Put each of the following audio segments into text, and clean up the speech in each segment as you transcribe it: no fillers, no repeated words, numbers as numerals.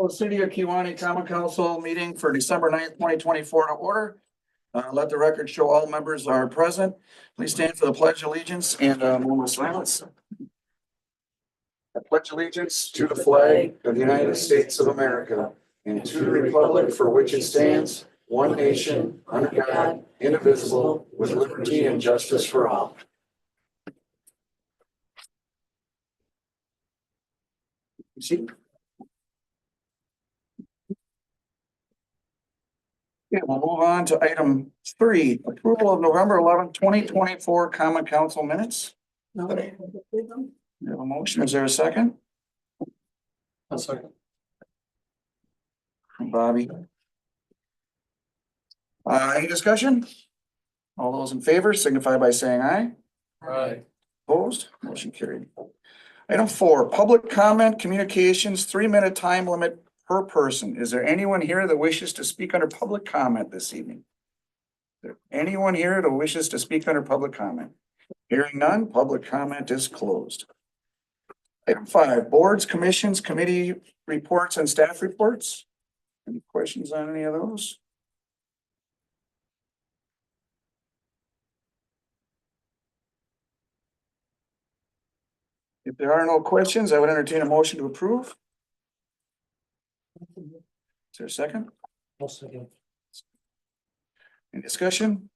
City of Kewaunee Common Council meeting for December 9th, 2024 to order. Let the record show all members are present. Please stand for the pledge of allegiance and a moment of silence. I pledge allegiance to the flag of the United States of America and to the republic for which it stands, one nation, under God, indivisible, with liberty and justice for all. See? Okay, we'll move on to item 3, approval of November 11th, 2024 Common Council minutes. We have a motion. Is there a second? A second. From Bobby. Any discussion? All those in favor signify by saying aye. Aye. Opposed? Motion carried. Item 4, public comment communications, 3-minute time limit per person. Is there anyone here that wishes to speak under public comment this evening? Is there anyone here that wishes to speak under public comment? Hearing none, public comment is closed. Item 5, boards, commissions, committee reports and staff reports. Any questions on any of those? If there are no questions, I would entertain a motion to approve. Is there a second? I'll second. Any discussion?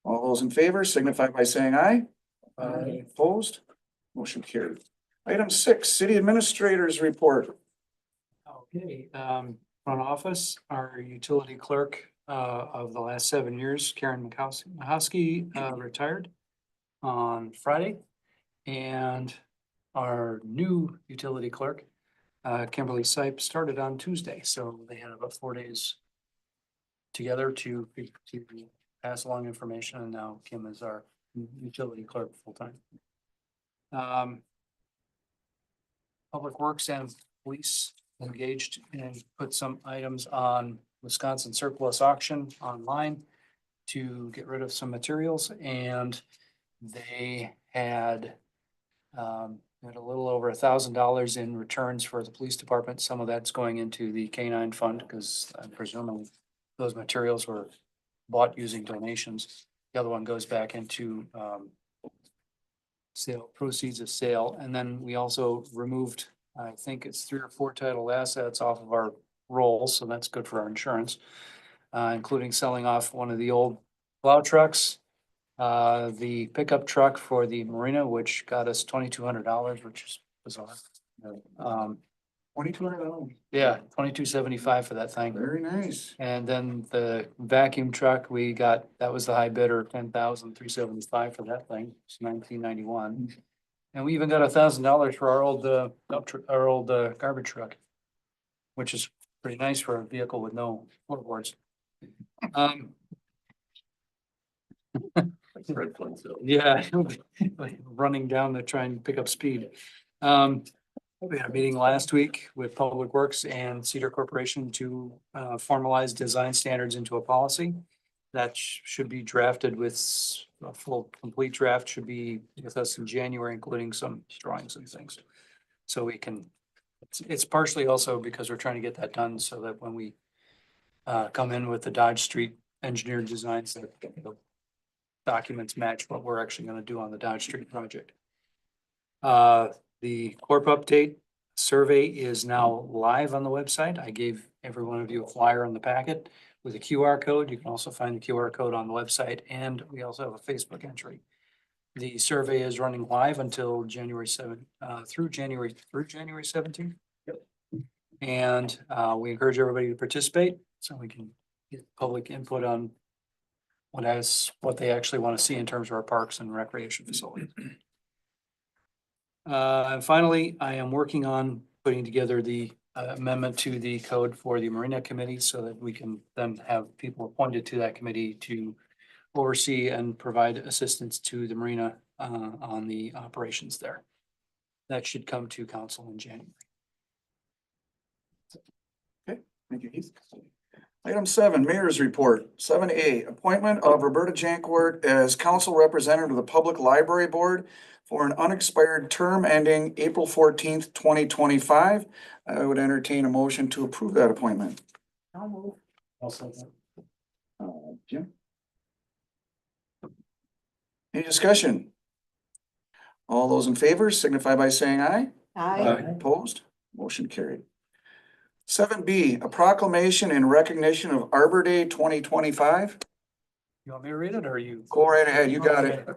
All those in favor signify by saying aye. Aye. Opposed? Motion carried. Item 6, city administrators report. Okay, front office, our utility clerk of the last 7 years, Karen Mahowski, retired on Friday. And our new utility clerk, Kimberly Sipe, started on Tuesday. So they had about 4 days together to pass along information. And now Kim is our utility clerk full-time. Public Works and Police engaged and put some items on Wisconsin surplus auction online to get rid of some materials, and they had a little over $1,000 in returns for the police department. Some of that's going into the K-9 fund because I'm presuming those materials were bought using donations. The other one goes back into sale proceeds of sale. And then we also removed, I think it's 3 or 4 titled assets off of our rolls. So that's good for our insurance, including selling off one of the old plow trucks, the pickup truck for the marina, which got us $2,200, which is bizarre. $2,200. Yeah, $2,275 for that thing. Very nice. And then the vacuum truck, we got, that was the high bidder, $10,375 for that thing. It's 1991. And we even got $1,000 for our old garbage truck, which is pretty nice for a vehicle with no floorboards. Yeah, like running down to try and pick up speed. We had a meeting last week with Public Works and Cedar Corporation to formalize design standards into a policy. That should be drafted with a full complete draft should be with us in January, including some drawings and things. So we can, it's partially also because we're trying to get that done so that when we come in with the Dodge Street engineered designs, that the documents match what we're actually going to do on the Dodge Street project. The Corp update survey is now live on the website. I gave every one of you a flyer in the packet with a QR code. You can also find the QR code on the website, and we also have a Facebook entry. The survey is running live until January 7th, through January 17th. Yep. And we encourage everybody to participate so we can get public input on what they actually want to see in terms of our parks and recreation facilities. And finally, I am working on putting together the amendment to the code for the Marina Committee so that we can then have people appointed to that committee to oversee and provide assistance to the Marina on the operations there. That should come to council in January. Okay, thank you, Heath. Item 7, Mayor's Report. 7A, appointment of Roberta Jankwart as council representative of the Public Library Board for an unexpired term ending April 14th, 2025. I would entertain a motion to approve that appointment. Jim? Any discussion? All those in favor signify by saying aye. Aye. Opposed? Motion carried. 7B, a proclamation in recognition of Arbor Day 2025. You want me to read it or you? Go right ahead, you got it.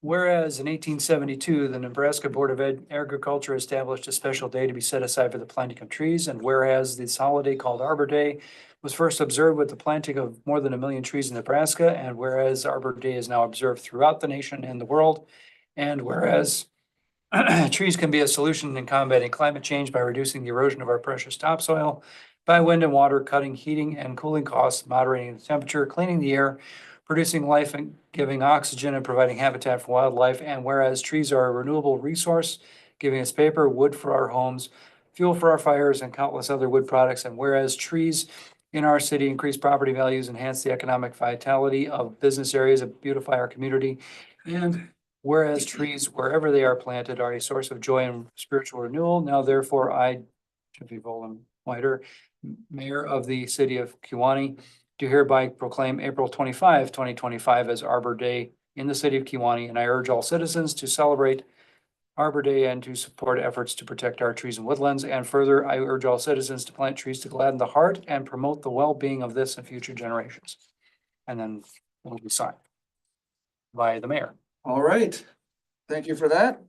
Whereas in 1872, the Nebraska Board of Agriculture established a special day to be set aside for the planting of trees. And whereas this holiday called Arbor Day was first observed with the planting of more than 1 million trees in Nebraska. And whereas Arbor Day is now observed throughout the nation and the world. And whereas trees can be a solution in combating climate change by reducing the erosion of our precious topsoil, by wind and water, cutting heating and cooling costs, moderating the temperature, cleaning the air, producing life and giving oxygen and providing habitat for wildlife. And whereas trees are a renewable resource, giving us paper, wood for our homes, fuel for our fires, and countless other wood products. And whereas trees in our city increase property values, enhance the economic vitality of business areas, and beautify our community. And whereas trees, wherever they are planted, are a source of joy and spiritual renewal. Now therefore, I, Jeffrey Volan Whiter, Mayor of the City of Kewaunee, do hereby proclaim April 25, 2025 as Arbor Day in the City of Kewaunee, and I urge all citizens to celebrate Arbor Day and to support efforts to protect our trees and woodlands. And further, I urge all citizens to plant trees to gladden the heart and promote the well-being of this and future generations. And then it will be signed by the mayor. All right, thank you for that.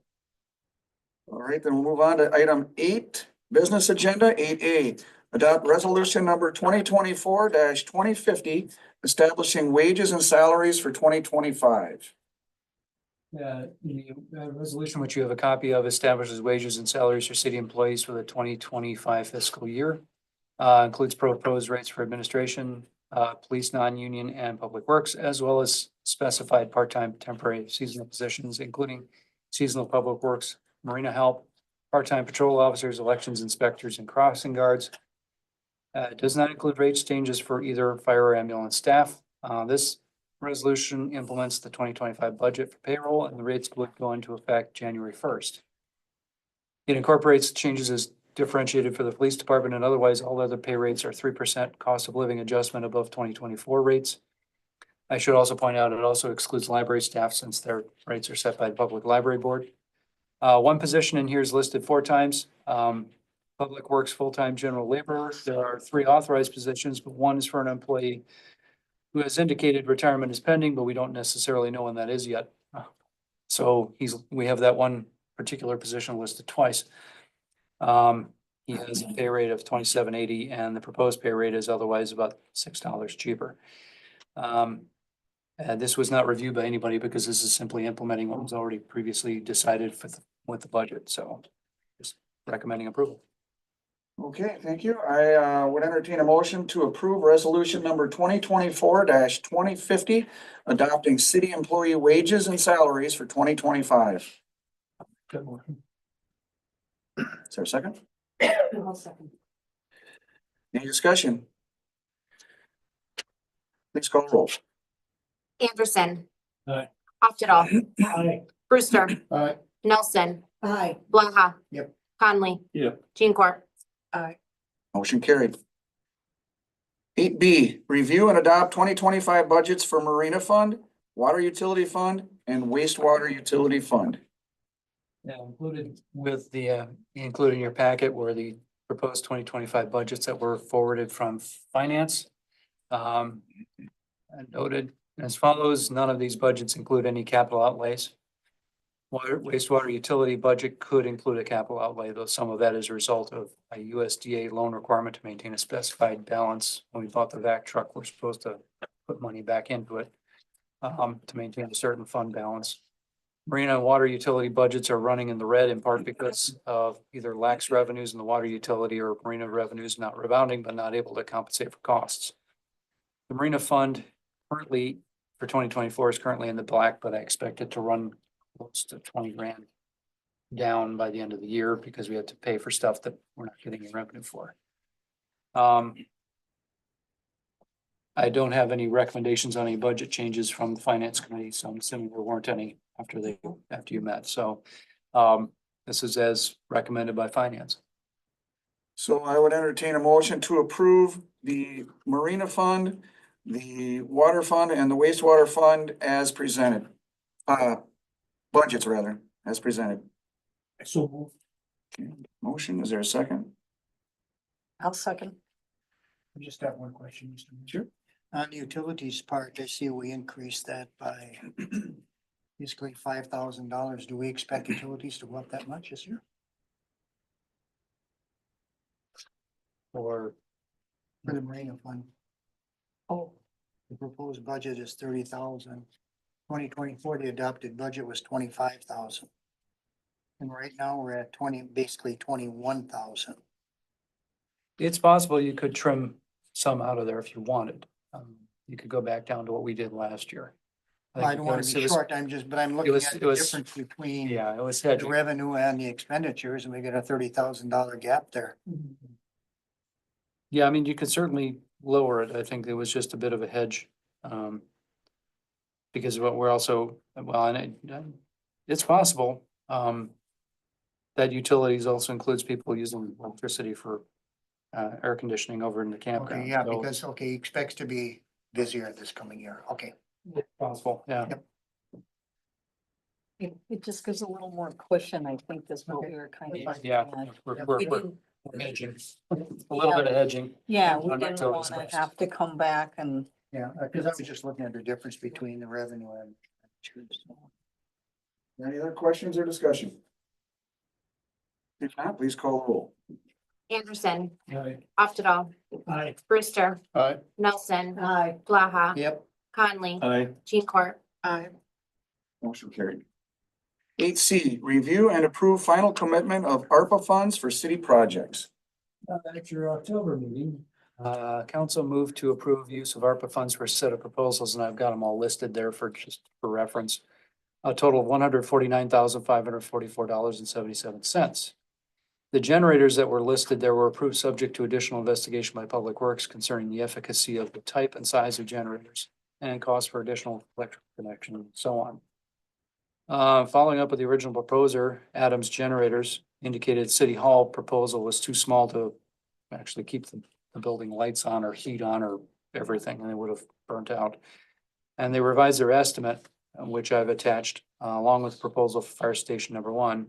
All right, then we'll move on to item 8, business agenda 8A. Adopt resolution number 2024-2050, establishing wages and salaries for 2025. The resolution which you have a copy of establishes wages and salaries for city employees for the 2025 fiscal year. Includes proposed rates for administration, police, non-union, and public works, as well as specified part-time, temporary, seasonal positions, including seasonal public works, marina help, part-time patrol officers, elections inspectors, and crossing guards. It does not include rate changes for either fire or ambulance staff. This resolution implements the 2025 budget for payroll, and the rates would go into effect January 1st. It incorporates changes as differentiated for the police department, and otherwise all other pay rates are 3% cost of living adjustment above 2024 rates. I should also point out, it also excludes library staff since their rates are set by the Public Library Board. One position in here is listed 4 times. Public Works full-time general laborer. There are 3 authorized positions, but one is for an employee who has indicated retirement is pending, but we don't necessarily know when that is yet. So we have that one particular position listed twice. He has a pay rate of $27.80, and the proposed pay rate is otherwise about $6 cheaper. This was not reviewed by anybody because this is simply implementing what was already previously decided with the budget. So just recommending approval. Okay, thank you. I would entertain a motion to approve resolution number 2024-2050, adopting city employee wages and salaries for 2025. Good morning. Is there a second? I'll second. Any discussion? Please call the roll. Anderson. Aye. Oftedal. Aye. Brewster. Aye. Nelson. Aye. Blaha. Yep. Conley. Yep. Jean Court. Motion carried. 8B, review and adopt 2025 budgets for Marina Fund, Water Utility Fund, and Wastewater Utility Fund. Yeah, included with the, included in your packet were the proposed 2025 budgets that were forwarded from finance. And noted as follows, none of these budgets include any capital outlays. Wastewater utility budget could include a capital outlay, though some of that is a result of a USDA loan requirement to maintain a specified balance. When we bought the vac truck, we're supposed to put money back into it to maintain a certain fund balance. Marina and water utility budgets are running in the red in part because of either lax revenues in the water utility or marina revenues not rebounding, but not able to compensate for costs. The marina fund currently for 2024 is currently in the black, but I expect it to run close to 20 grand down by the end of the year because we have to pay for stuff that we're not getting any revenue for. I don't have any recommendations on any budget changes from the finance committee, so I'm assuming there weren't any. after you met. So this is as recommended by finance. So I would entertain a motion to approve the Marina Fund, the Water Fund and the Wastewater Fund as presented. Budgets rather, as presented. So Okay, motion, is there a second? I'll second. I just have one question, Mr. Mayor. Sure. On the utilities part, I see we increased that by basically $5,000. Do we expect utilities to go up that much this year? Or For the Marina Fund, Oh, the proposed budget is 30,000. 2024, the adopted budget was 25,000. And right now we're at basically 21,000. it's possible you could trim some out of there if you wanted. You could go back down to what we did last year. I don't want to because be it was- short, but I'm looking was- at it the was- difference between Yeah, it was the hedging. revenue and the expenditures, and we got a $30,000 gap there. Yeah, I mean, you could certainly lower it. I think it was just a bit of a hedge. Because what we're also, well, and it's possible, that utilities also includes people using electricity for, air conditioning over in the campground. Okay, yeah, So because, he expects to be busier this coming year. Okay. it's possible, yeah. Yep. it just gives a little more cushion, I think, is what Okay. we were kind of. Yeah, looking at. we're, Yep. we're, We we're didn't, hedging, a little bit of hedging. yeah, we on didn't utilities wanna costs. have to come back and. Yeah, because I was just looking at the difference between the revenue and. Any other questions or discussion? If not, please call the roll. Anderson, Aye. Oftedal, Aye. Brewster, Aye. Nelson, Aye. Blaha, Yep. Conley, Aye. Jean Court. Aye. Motion carried. 8C, review and approve final commitment of ARPA funds for city projects. At your October meeting. Council moved to approve use of ARPA funds for a set of proposals, and I've got them all listed there for reference. A total of $149,544.77. The generators that were listed there were approved subject to additional investigation by Public Works concerning the efficacy of the type and size of generators and cost for additional electric connection and so on. Following up with the original proposer, Adams Generators indicated City Hall proposal was too small to actually keep the building lights on or heat on or everything, and they would have burnt out. And they revised their estimate, which I've attached, along with proposal for fire station number one.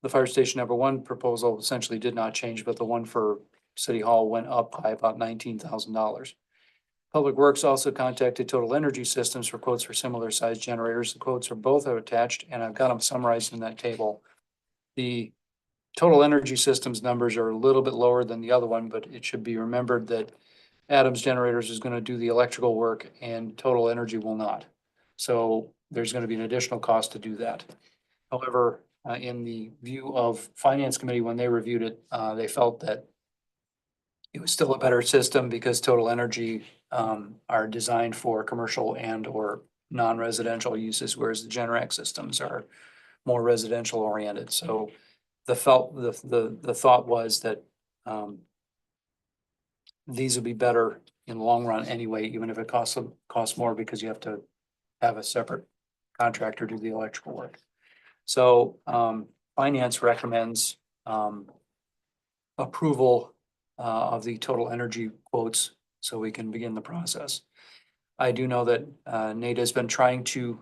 The fire station number one proposal essentially did not change, but the one for City Hall went up by about $19,000. Public Works also contacted Total Energy Systems for quotes for similar sized generators. The quotes are both attached, and I've got them summarized in that table. The Total Energy Systems numbers are a little bit lower than the other one, but it should be remembered that Adams Generators is going to do the electrical work and Total Energy will not. So there's going to be an additional cost to do that. However, in the view of Finance Committee, when they reviewed it, they felt that it was still a better system because Total Energy are designed for commercial and or non-residential uses, whereas the Generac systems are more residential oriented. So the thought was that these would be better in the long run anyway, even if it costs more because you have to have a separate contractor do the electrical work. So finance recommends approval of the Total Energy quotes so we can begin the process. I do know that Nate has been trying to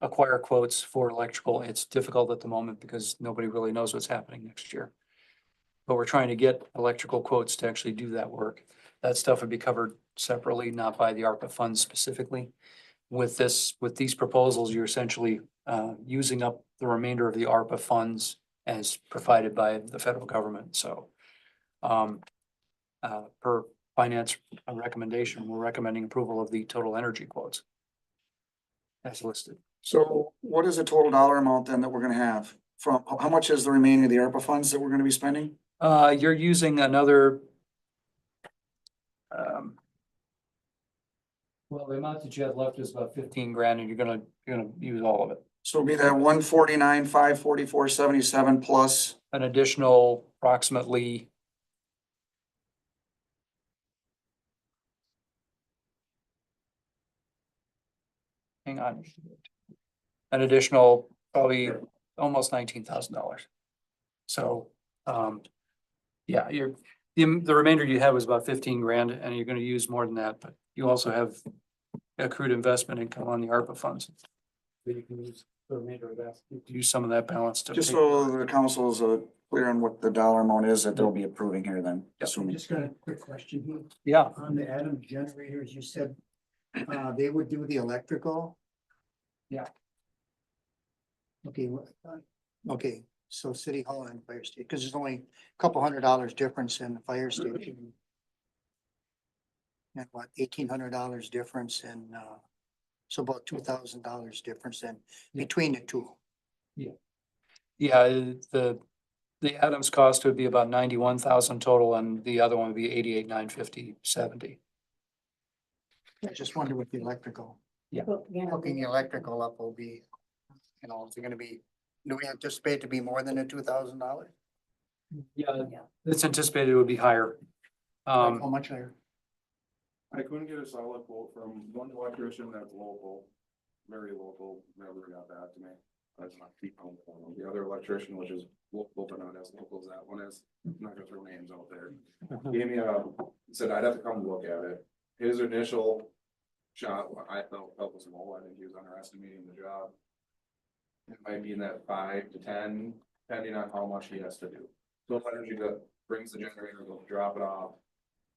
acquire quotes for electrical. It's difficult at the moment because nobody really knows what's happening next year. But we're trying to get electrical quotes to actually do that work. That stuff would be covered separately, not by the ARPA funds specifically. With these proposals, you're essentially using up the remainder of the ARPA funds as provided by the federal government. So per finance recommendation, we're recommending approval of the Total Energy quotes as listed. So what is the total dollar amount then that we're gonna have? From, how much is the remaining of the ARPA funds that we're gonna be spending? You're using another. Well, the amount that you have left is about 15 grand and you're gonna use all of it. So it'll be that 149, 544, 77 plus. An additional approximately. Hang on. an additional probably almost $19,000. So, yeah, the remainder you have was about 15 grand and you're gonna use more than that, but you also have accrued investment income on the ARPA funds. That you can use the remainder of that, use some of that balance to. Just pay- so the council's clear on what the dollar amount is that they'll be approving here then, Yep. assuming. Just got a quick question here. Yeah, On the Adams generators, you said, they would do the electrical? Yeah. Okay, okay, so City Hall and Fire Station, because there's only a couple $100 difference in the fire station. And what, $1,800 difference in, so about $2,000 difference in between the two. yeah, the Adams cost would be about 91,000 total and the other one would be 88,950.70. I just wonder what the electrical, Well, yeah, hooking the electrical up will be, you know, is it gonna be, do we anticipate to be more than the $2,000? Yeah, it's anticipated it would be higher. How much higher? I couldn't get a solid quote from one electrician that's local, very local, never got back to me. That's not keep on the phone. The other electrician, which is local, but not as local as that one is, I'm not gonna throw names out there. Gave me said I'd have to come look at it. His initial shot, I felt was low. I think he was underestimating the job. It might be in that 5 to 10, depending on how much he has to do. So energy that brings the generator, they'll drop it off,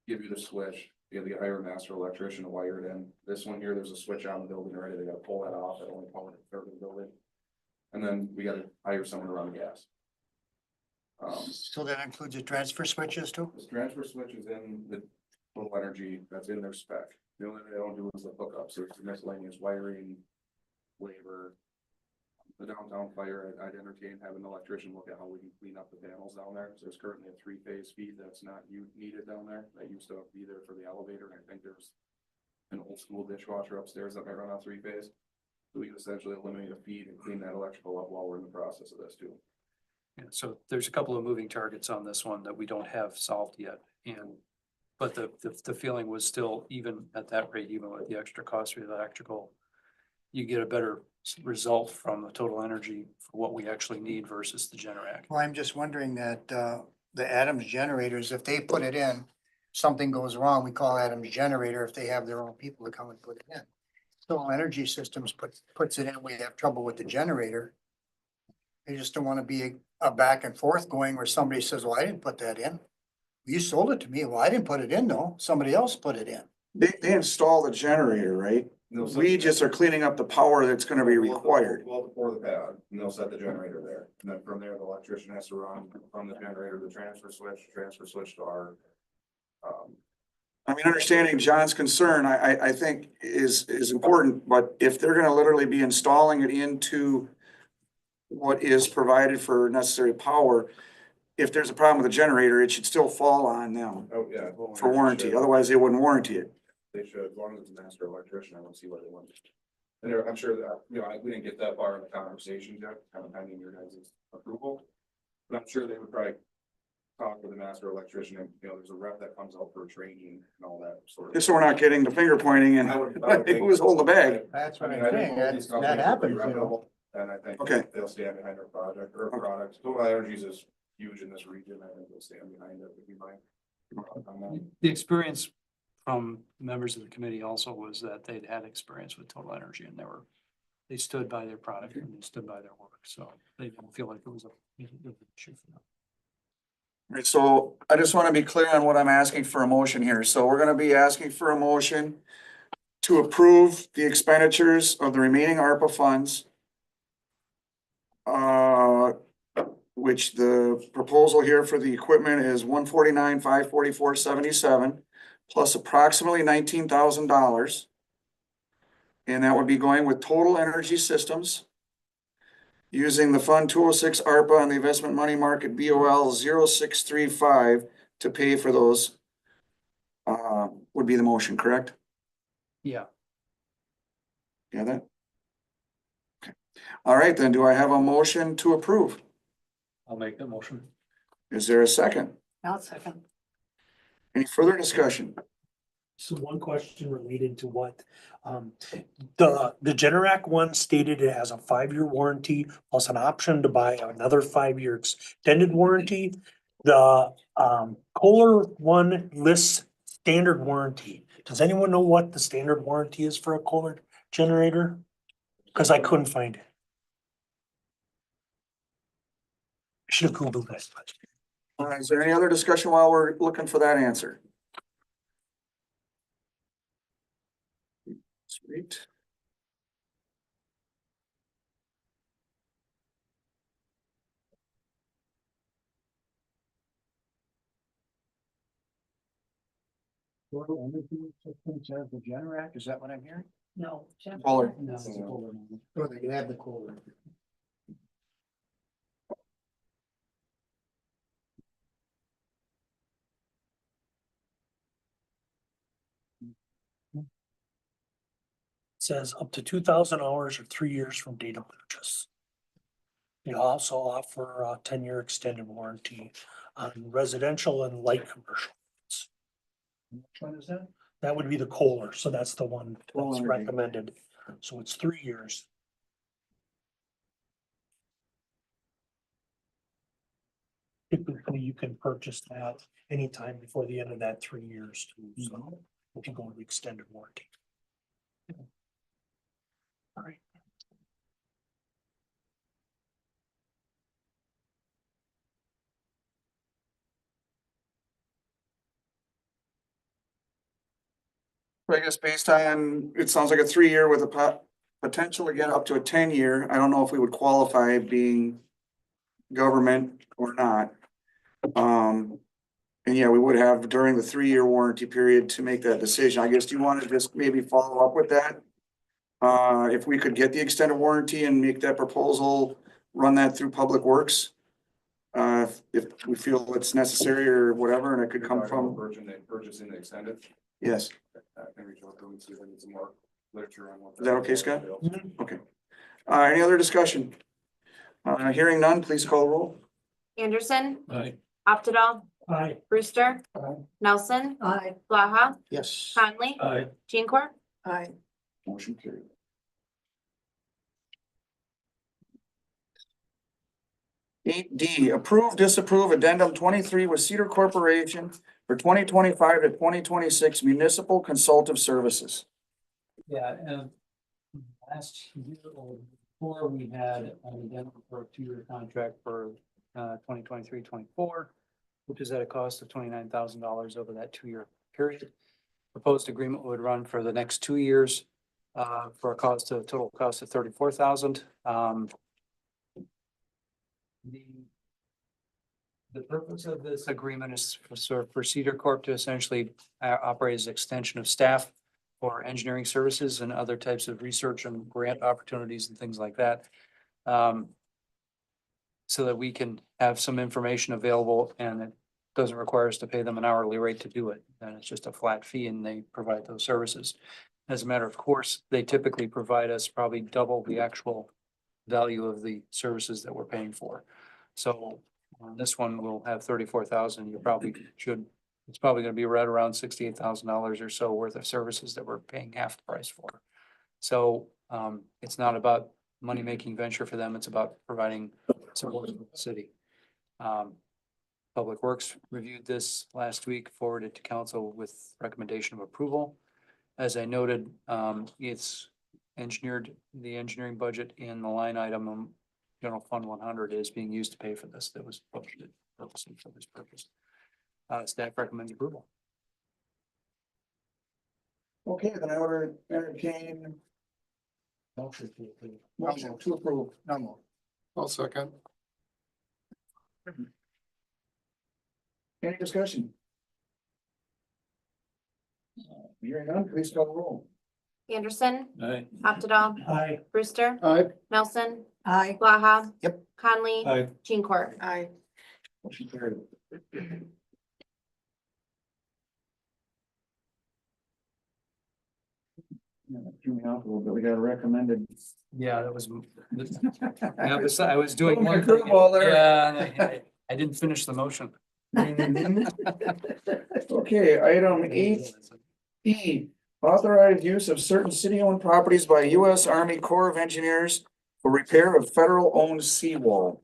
give you the switch. You have to hire a master electrician to wire it in. This one here, there's a switch on the building already. They gotta pull that off. That only power a third of the building. And then we gotta hire someone to run the gas. So that includes the transfer switches too? This transfer switch is in the total energy that's in their spec. The only thing they don't do is the hookups. There's miscellaneous wiring, labor. The downtown fire, I'd entertain having an electrician look at how we can clean up the panels down there. So there's currently a 3-phase feed that's not needed down there. That used to be there for the elevator. And I think there's an old school dishwasher upstairs that might run on 3-phase. So we can essentially eliminate a feed and clean that electrical up while we're in the process of this too. Yeah, so there's a couple of moving targets on this one that we don't have solved yet. But the feeling was still, even at that rate, even with the extra cost of the electrical, you get a better result from the total energy for what we actually need versus the Generac. Well, I'm just wondering that, the Adams generators, if they put it in, something goes wrong, we call Adams generator if they have their own people to come and put it in. So Energy Systems puts it in, we have trouble with the generator. They just don't want to be a back and forth going where somebody says, well, I didn't put that in. You sold it to me. Well, I didn't put it in though. Somebody else put it in. They install the generator, right? We just are cleaning up the power that's gonna be required. Well, before the pad, and they'll set the generator there. And then from there, the electrician has to run from the generator, the transfer switch to our. I mean, understanding John's concern, I think is important, but if they're gonna literally be installing it into what is provided for necessary power, if there's a problem with the generator, it should still fall on them Oh, yeah. for warranty. Otherwise, they wouldn't warranty it. They should, as long as it's a master electrician, I don't see why they wouldn't. And I'm sure that, we didn't get that far in the conversation yet, kind of pending your guys' approval. But I'm sure they would probably talk with the master electrician and, there's a rep that comes out for training and all that sort of. Just so we're not getting the finger pointing and I would think- who's holding the bag. That's I what mean, I'm I think saying. both these That companies are happens, pretty you know. reputable, and I think Okay. they'll stand behind their project or product. Total Energies is huge in this region. I think they'll stand behind it if you mind. The experience from members of the committee also was that they'd had experience with Total Energy and they stood by their product and they stood by their work. So they didn't feel like it was a issue for them. Right, so I just want to be clear on what I'm asking for a motion here. So we're gonna be asking for a motion to approve the expenditures of the remaining ARPA funds. Which the proposal here for the equipment is 149,544.77 plus approximately $19,000. And that would be going with Total Energy Systems. Using the Fund 206 ARPA and the Investment Money Market BOL 0635 to pay for those. Would be the motion, correct? Yeah, Yeah, that? Okay. All right, then do I have a motion to approve? I'll make the motion. Is there a second? I'll second. Any further discussion? So one question related to what, the Generac one stated it has a 5-year warranty plus an option to buy another 5-year extended warranty. The, Kohler one lists standard warranty. Does anyone know what the standard warranty is for a Kohler generator? Cause I couldn't find it. Should have Googled this. Is there any other discussion while we're looking for that answer? Sweet. The Generac, is that what I'm hearing? No. Jeff? Kohler. No, it's a Kohler model. Or they have the Kohler. Says up to 2,000 hours or 3 years from date of purchase. They also offer a 10-year extended warranty on residential and light commercial. Which one is that? That would be the Kohler, so that's the one that's Kohler. recommended. So it's 3 years. Typically, you can purchase that anytime before the end of that 3 years too, so if you go with the extended warranty. All right. I guess based on, it sounds like a 3-year with a potential to get up to a 10-year. I don't know if we would qualify being government or not. And yeah, we would have during the 3-year warranty period to make that decision. I guess, do you want to just maybe follow up with that? If we could get the extended warranty and make that proposal, run that through Public Works. If we feel it's necessary or whatever, and it could come from, Purchasing the extended. yes. I can reach out to them and see if I need some more literature on what. Is that okay, Scott? Okay. Any other discussion? Hearing none, please call roll. Anderson, Aye. Optidal, Aye. Brewster, Aye. Nelson, Aye. Blaha, Yes. Conley, Aye. Jean Court. Aye. Motion carried. 8D, approve, disapprove addendum 23 with Cedar Corporation for 2025 to 2026 municipal consultative services. Yeah, and last year or before, we had an addendum for a 2-year contract for 2023-24, which is at a cost of $29,000 over that 2-year period. Proposed agreement would run for the next 2 years for a total cost of $34,000. The purpose of this agreement is for Cedar Corp to essentially operate as extension of staff for engineering services and other types of research and grant opportunities and things like that. So that we can have some information available and it doesn't require us to pay them an hourly rate to do it. And it's just a flat fee and they provide those services. As a matter of course, they typically provide us probably double the actual value of the services that we're paying for. So on this one, we'll have 34,000. You probably should, it's probably gonna be right around $68,000 or so worth of services that we're paying half the price for. So it's not about money-making venture for them. It's about providing support for the city. Public Works reviewed this last week, forwarded to council with recommendation of approval. As I noted, it's engineered, the engineering budget in the line item General Fund 100 is being used to pay for this. That was budgeted purposely for this purpose. Staff recommends approval. Okay, then I order entertain Motion to approve. motion to approve. No more. I'll second. Any discussion? Hearing none, please call the roll. Anderson, Aye. Optidal, Aye. Brewster, Aye. Nelson, Aye. Blaha. Yep. Conley, Aye. Jean Court. Aye. Motion carried. Yeah, that threw me off a little bit. We got a recommended. Yeah, that was. I was doing Oh, my one thing. curveball there. Yeah, I didn't finish the motion. Okay, item 8 E, authorized use of certain city-owned properties by U.S. Army Corps of Engineers for repair of federal-owned seawall.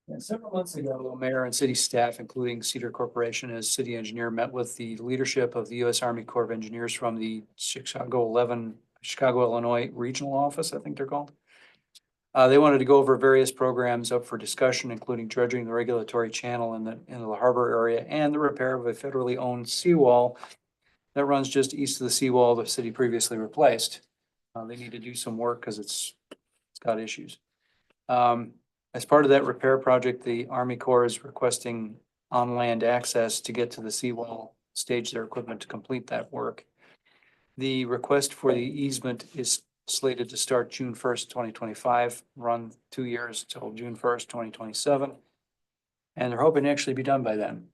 And several months ago, the mayor and city staff, including Cedar Corporation as city engineer, met with the leadership of the U.S. Army Corps of Engineers from the Chicago, Illinois Regional Office, I think they're called. They wanted to go over various programs up for discussion, including dredging the regulatory channel in the harbor area and the repair of a federally owned seawall that runs just east of the seawall the city previously replaced. They need to do some work because it's got issues. As part of that repair project, the Army Corps is requesting on-land access to get to the seawall, stage their equipment to complete that work. The request for the easement is slated to start June 1st, 2025, run 2 years till June 1st, 2027. And they're hoping to actually be done by then.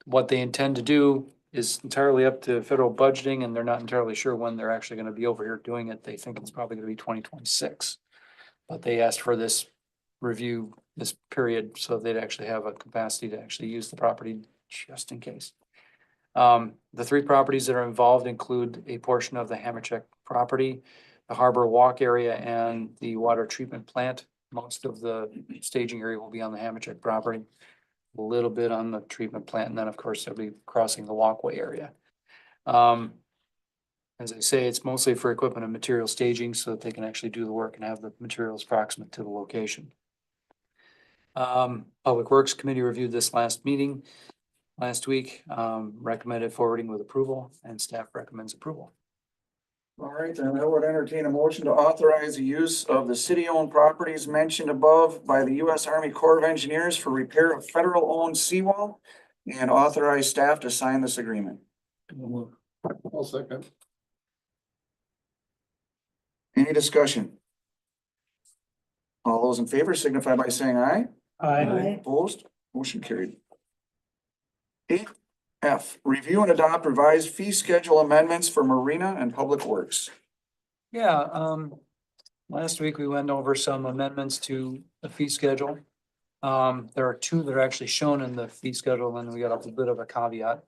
What they intend to do is entirely up to federal budgeting, and they're not entirely sure when they're actually going to be over here doing it. They think it's probably going to be 2026. But they asked for this review, this period, so they'd actually have a capacity to actually use the property just in case. The 3 properties that are involved include a portion of the Hammercheck property, the Harbor Walk area, and the water treatment plant. Most of the staging area will be on the Hammercheck property, a little bit on the treatment plant, and then of course they'll be crossing the walkway area. As I say, it's mostly for equipment and material staging so that they can actually do the work and have the materials proximate to the location. Public Works Committee reviewed this last week, recommended forwarding with approval, and staff recommends approval. All right, then I would entertain a motion to authorize the use of the city-owned properties mentioned above by the U.S. Army Corps of Engineers for repair of federal-owned seawall and authorize staff to sign this agreement. I'll second. Any discussion? All those in favor signify by saying aye. Aye. Opposed? Motion carried. 8F, review and adopt revised fee schedule amendments for Marina and Public Works. Yeah, last week we went over some amendments to the fee schedule. There are 2 that are actually shown in the fee schedule, and we got a bit of a caveat.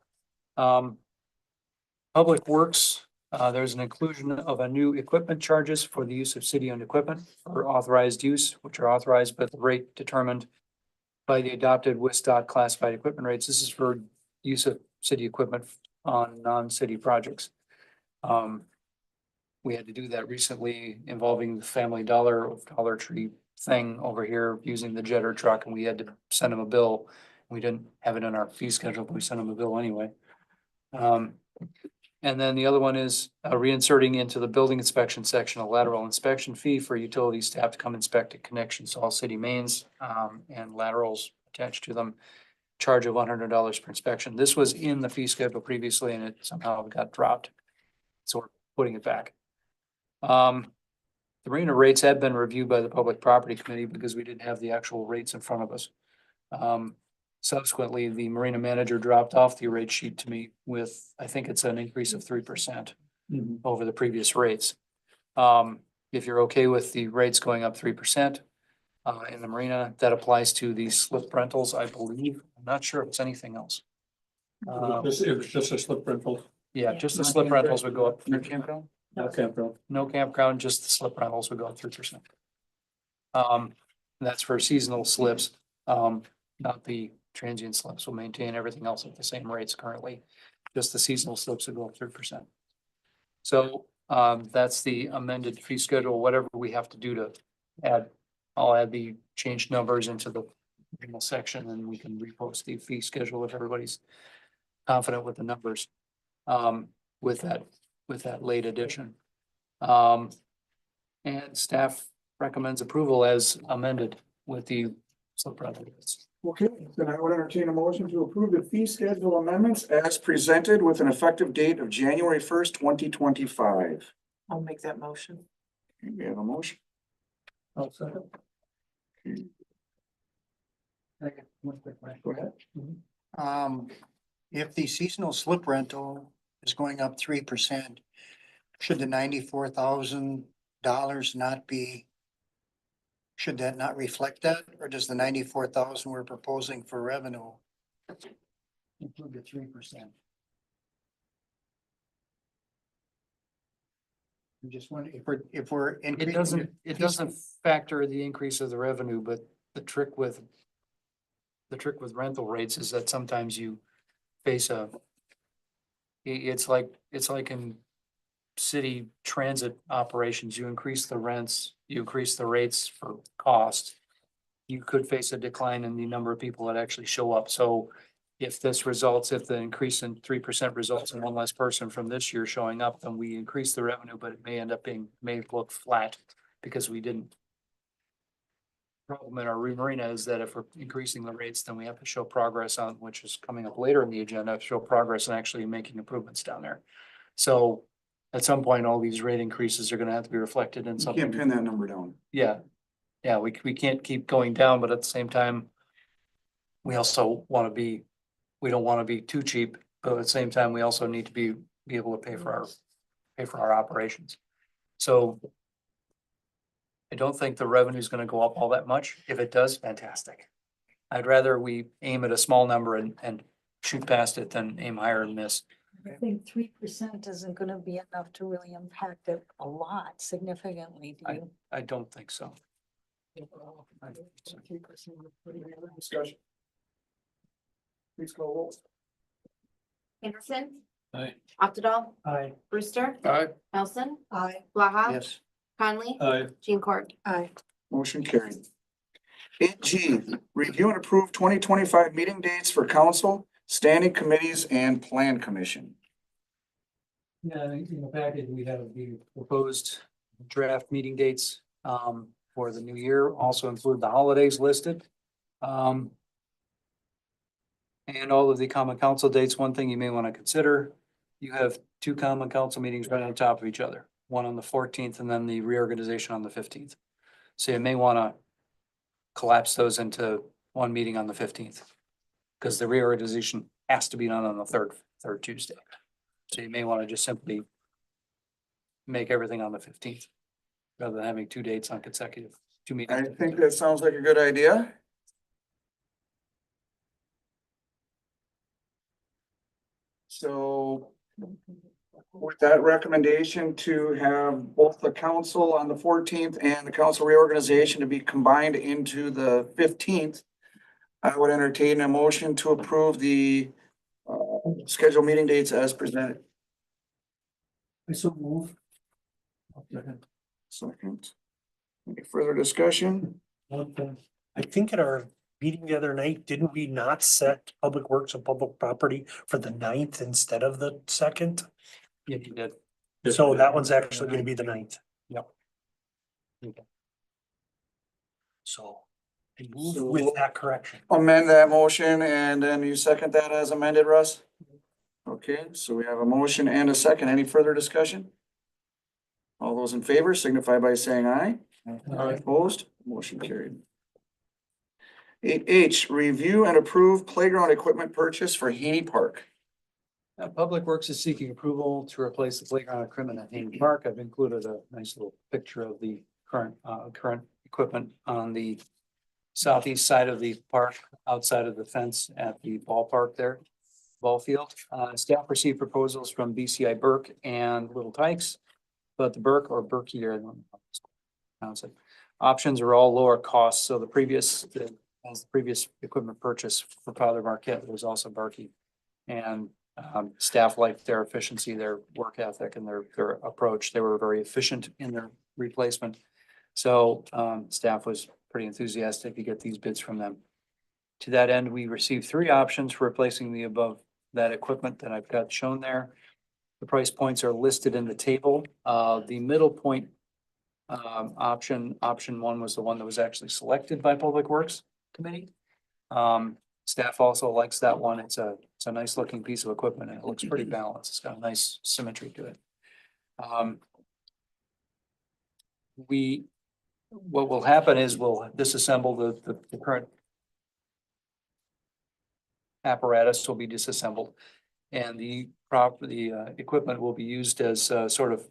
Public Works, there's an inclusion of a new equipment charges for the use of city-owned equipment for authorized use, which are authorized by the rate determined by the adopted WISDOT classified equipment rates. This is for use of city equipment on non-city projects. We had to do that recently involving the Family Dollar Tree thing over here using the jetter truck, and we had to send them a bill. We didn't have it in our fee schedule, but we sent them a bill anyway. And then the other one is reinserting into the building inspection section, a lateral inspection fee for utility staff to come inspect the connections to all city mains, and laterals attached to them. Charge of $100 per inspection. This was in the fee schedule previously and it somehow got dropped. So we're putting it back. The marina rates had been reviewed by the Public Property Committee because we didn't have the actual rates in front of us. Subsequently, the marina manager dropped off the rate sheet to me with, I think it's an increase of 3% over the previous rates. If you're okay with the rates going up 3% in the marina, that applies to the slip rentals, I believe. I'm not sure if it's anything else. It was just a slip rental. Yeah, just the slip rentals would go up. No campground? No campground. No campground, just the slip rentals would go up 3%. That's for seasonal slips, not the transient slips. Will maintain everything else at the same rates currently. Just the seasonal slips will go up 3%. So that's the amended fee schedule. Whatever we have to do to add, I'll add the changed numbers into the original section, and we can repost the fee schedule if everybody's confident with the numbers. With that late addition. And staff recommends approval as amended with the slip rates. Okay, then I would entertain a motion to approve the fee schedule amendments as presented with an effective date of January 1st, 2025. I'll make that motion. Okay, we have a motion. I'll second. Go ahead. If the seasonal slip rental is going up 3%, should the $94,000 not be? Should that not reflect that, or does the 94,000 we're proposing for revenue? Include the 3%. I'm just wondering if we're It increasing. doesn't, it doesn't factor the increase of the revenue, but the trick with rental rates is that sometimes you face it's like in city transit operations, you increase the rents, you increase the rates for cost. You could face a decline in the number of people that actually show up. So if the increase in 3% results in one less person from this year showing up, then we increase the revenue, but it may end up may look flat because we didn't. Problem in our marina is that if we're increasing the rates, then we have to show progress on, which is coming up later in the agenda, show progress and actually making improvements down there. So at some point, all these rate increases are gonna have to be reflected in You something. can't pin that number down. Yeah, yeah, we can't keep going down, but at the same time, we also want to be, we don't want to be too cheap, but at the same time, we also need to be able to pay for our operations. So I don't think the revenue is going to go up all that much. If it does, fantastic. I'd rather we aim at a small number and shoot past it than aim higher and miss. I think 3% isn't gonna be enough to really impact it a lot significantly, do you? I don't think so. 3%. Discussion. Please call roll. Anderson, Aye. Octodall, Aye. Brewster, Aye. Nelson, Aye. Blaha. Yes, Conley, Aye. Jean Court. Aye. Motion carried. 8G, review and approve 2025 meeting dates for council, standing committees and plan commission. Yeah, in the package, we have the proposed draft meeting dates for the new year, also include the holidays listed. And all of the common council dates. One thing you may want to consider, you have two common council meetings right on top of each other, one on the 14th and then the reorganization on the 15th. So you may want to collapse those into one meeting on the 15th. Because the reorganization has to be done on the third Tuesday. So you may want to just simply make everything on the 15th. Rather than having two dates on consecutive, two I meetings. think that sounds like a good idea. So with that recommendation to have both the council on the 14th and the council reorganization to be combined into the 15th, I would entertain a motion to approve the scheduled meeting dates as presented. I so move. Second. Any further discussion? One thing, I think at our meeting the other night, didn't we not set Public Works and Public Property for the 9th instead of the 2nd? Yeah, you did. So that one's actually gonna be the 9th. Yep. So I move with that correction. Amend that motion and then you second that as amended, Russ? Okay, so we have a motion and a second. Any further discussion? All those in favor signify by saying aye. Aye. Opposed, motion carried. 8H, review and approve playground equipment purchase for Haney Park. Public Works is seeking approval to replace the playground equipment at Hayden Park. I've included a nice little picture of the current equipment on the southeast side of the park, outside of the fence at the ballpark there, ball field. Staff received proposals from BCI Burke and Little Tykes, but the Burke or Berkey or options are all lower costs. So the previous equipment purchase for Father Marquette was also Berkey. And staff liked their efficiency, their work ethic and their approach. They were very efficient in their replacement. So staff was pretty enthusiastic to get these bids from them. To that end, we received 3 options for replacing the above that equipment that I've got shown there. The price points are listed in the table. The middle point option 1 was the one that was actually selected by Public Works Committee. Staff also likes that one. It's a nice looking piece of equipment and it looks pretty balanced. It's got a nice symmetry to it. What will happen is we'll disassemble the current apparatus will be disassembled and the equipment will be used as sort of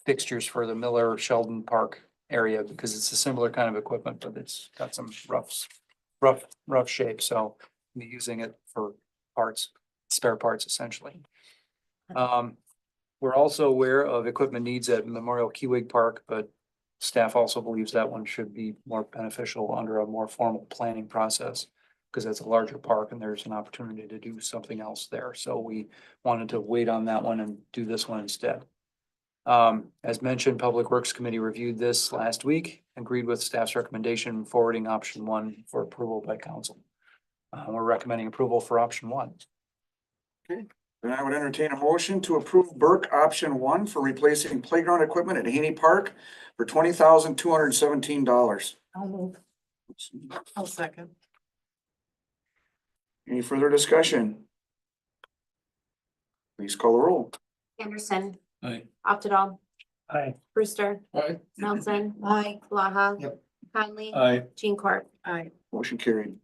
fixtures for the Miller Sheldon Park area because it's a similar kind of equipment, but it's got some rough shape. So we'll be using it for parts, spare parts essentially. We're also aware of equipment needs at Memorial Kewaunee Park, but staff also believes that one should be more beneficial under a more formal planning process. Because that's a larger park and there's an opportunity to do something else there. So we wanted to wait on that one and do this one instead. As mentioned, Public Works Committee reviewed this last week, agreed with staff's recommendation forwarding option one for approval by council. We're recommending approval for option one. Then I would entertain a motion to approve Burke option one for replacing playground equipment at Haney Park for $20,217. I'll move. I'll second. Any further discussion? Please call the roll. Anderson. Aye. Oftedal. Aye. Brewster. Aye. Melton. Aye. Blaha. Yep. Conley. Aye. Jean Court. Aye. Motion carried.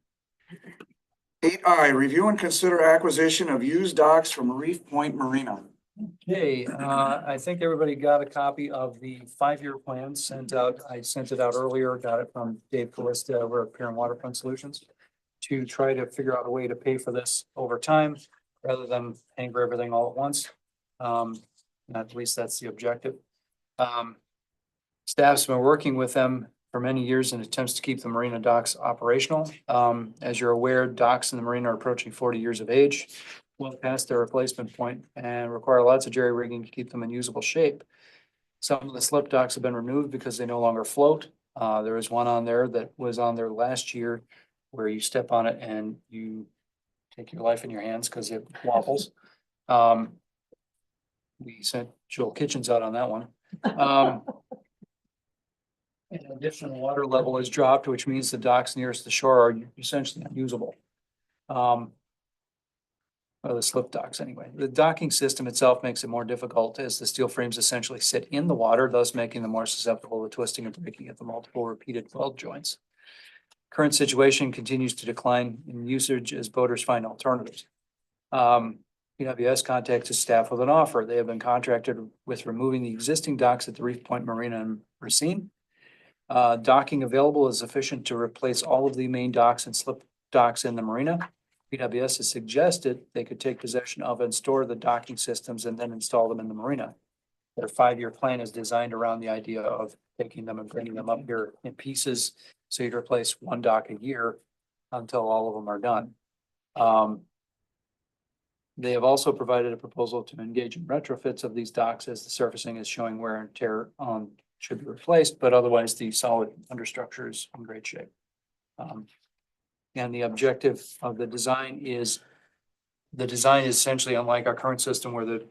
8I, review and consider acquisition of used docks from Reef Point Marina. Okay, I think everybody got a copy of the 5-year plan sent out. I sent it out earlier, got it from Dave Callista over at Pier and Waterfront Solutions to try to figure out a way to pay for this over time rather than paying for everything all at once. At least that's the objective. Staff's been working with them for many years in attempts to keep the marina docks operational. As you're aware, docks in the marina are approaching 40 years of age, well past their replacement point, and require lots of jerry rigging to keep them in usable shape. Some of the slip docks have been removed because they no longer float. There is one on there that was on there last year where you step on it and you take your life in your hands because it wobbles. We sent Joel Kitchens out on that one. In addition, the water level has dropped, which means the docks nearest the shore are essentially unusable. Or the slip docks anyway. The docking system itself makes it more difficult as the steel frames essentially sit in the water, thus making them more susceptible to twisting and breaking at the multiple repeated weld joints. Current situation continues to decline in usage as boaters find alternatives. PWS contacted staff with an offer. They have been contracted with removing the existing docks at the Reef Point Marina in Racine. Docking available is sufficient to replace all of the main docks and slip docks in the marina. PWS has suggested they could take possession of and store the docking systems and then install them in the marina. Their 5-year plan is designed around the idea of taking them and bringing them up here in pieces. So you'd replace one dock a year until all of them are done. They have also provided a proposal to engage in retrofits of these docks as the surfacing is showing wear and tear should be replaced, but otherwise the solid understructure is in great shape. And the objective of the design is essentially unlike our current system where the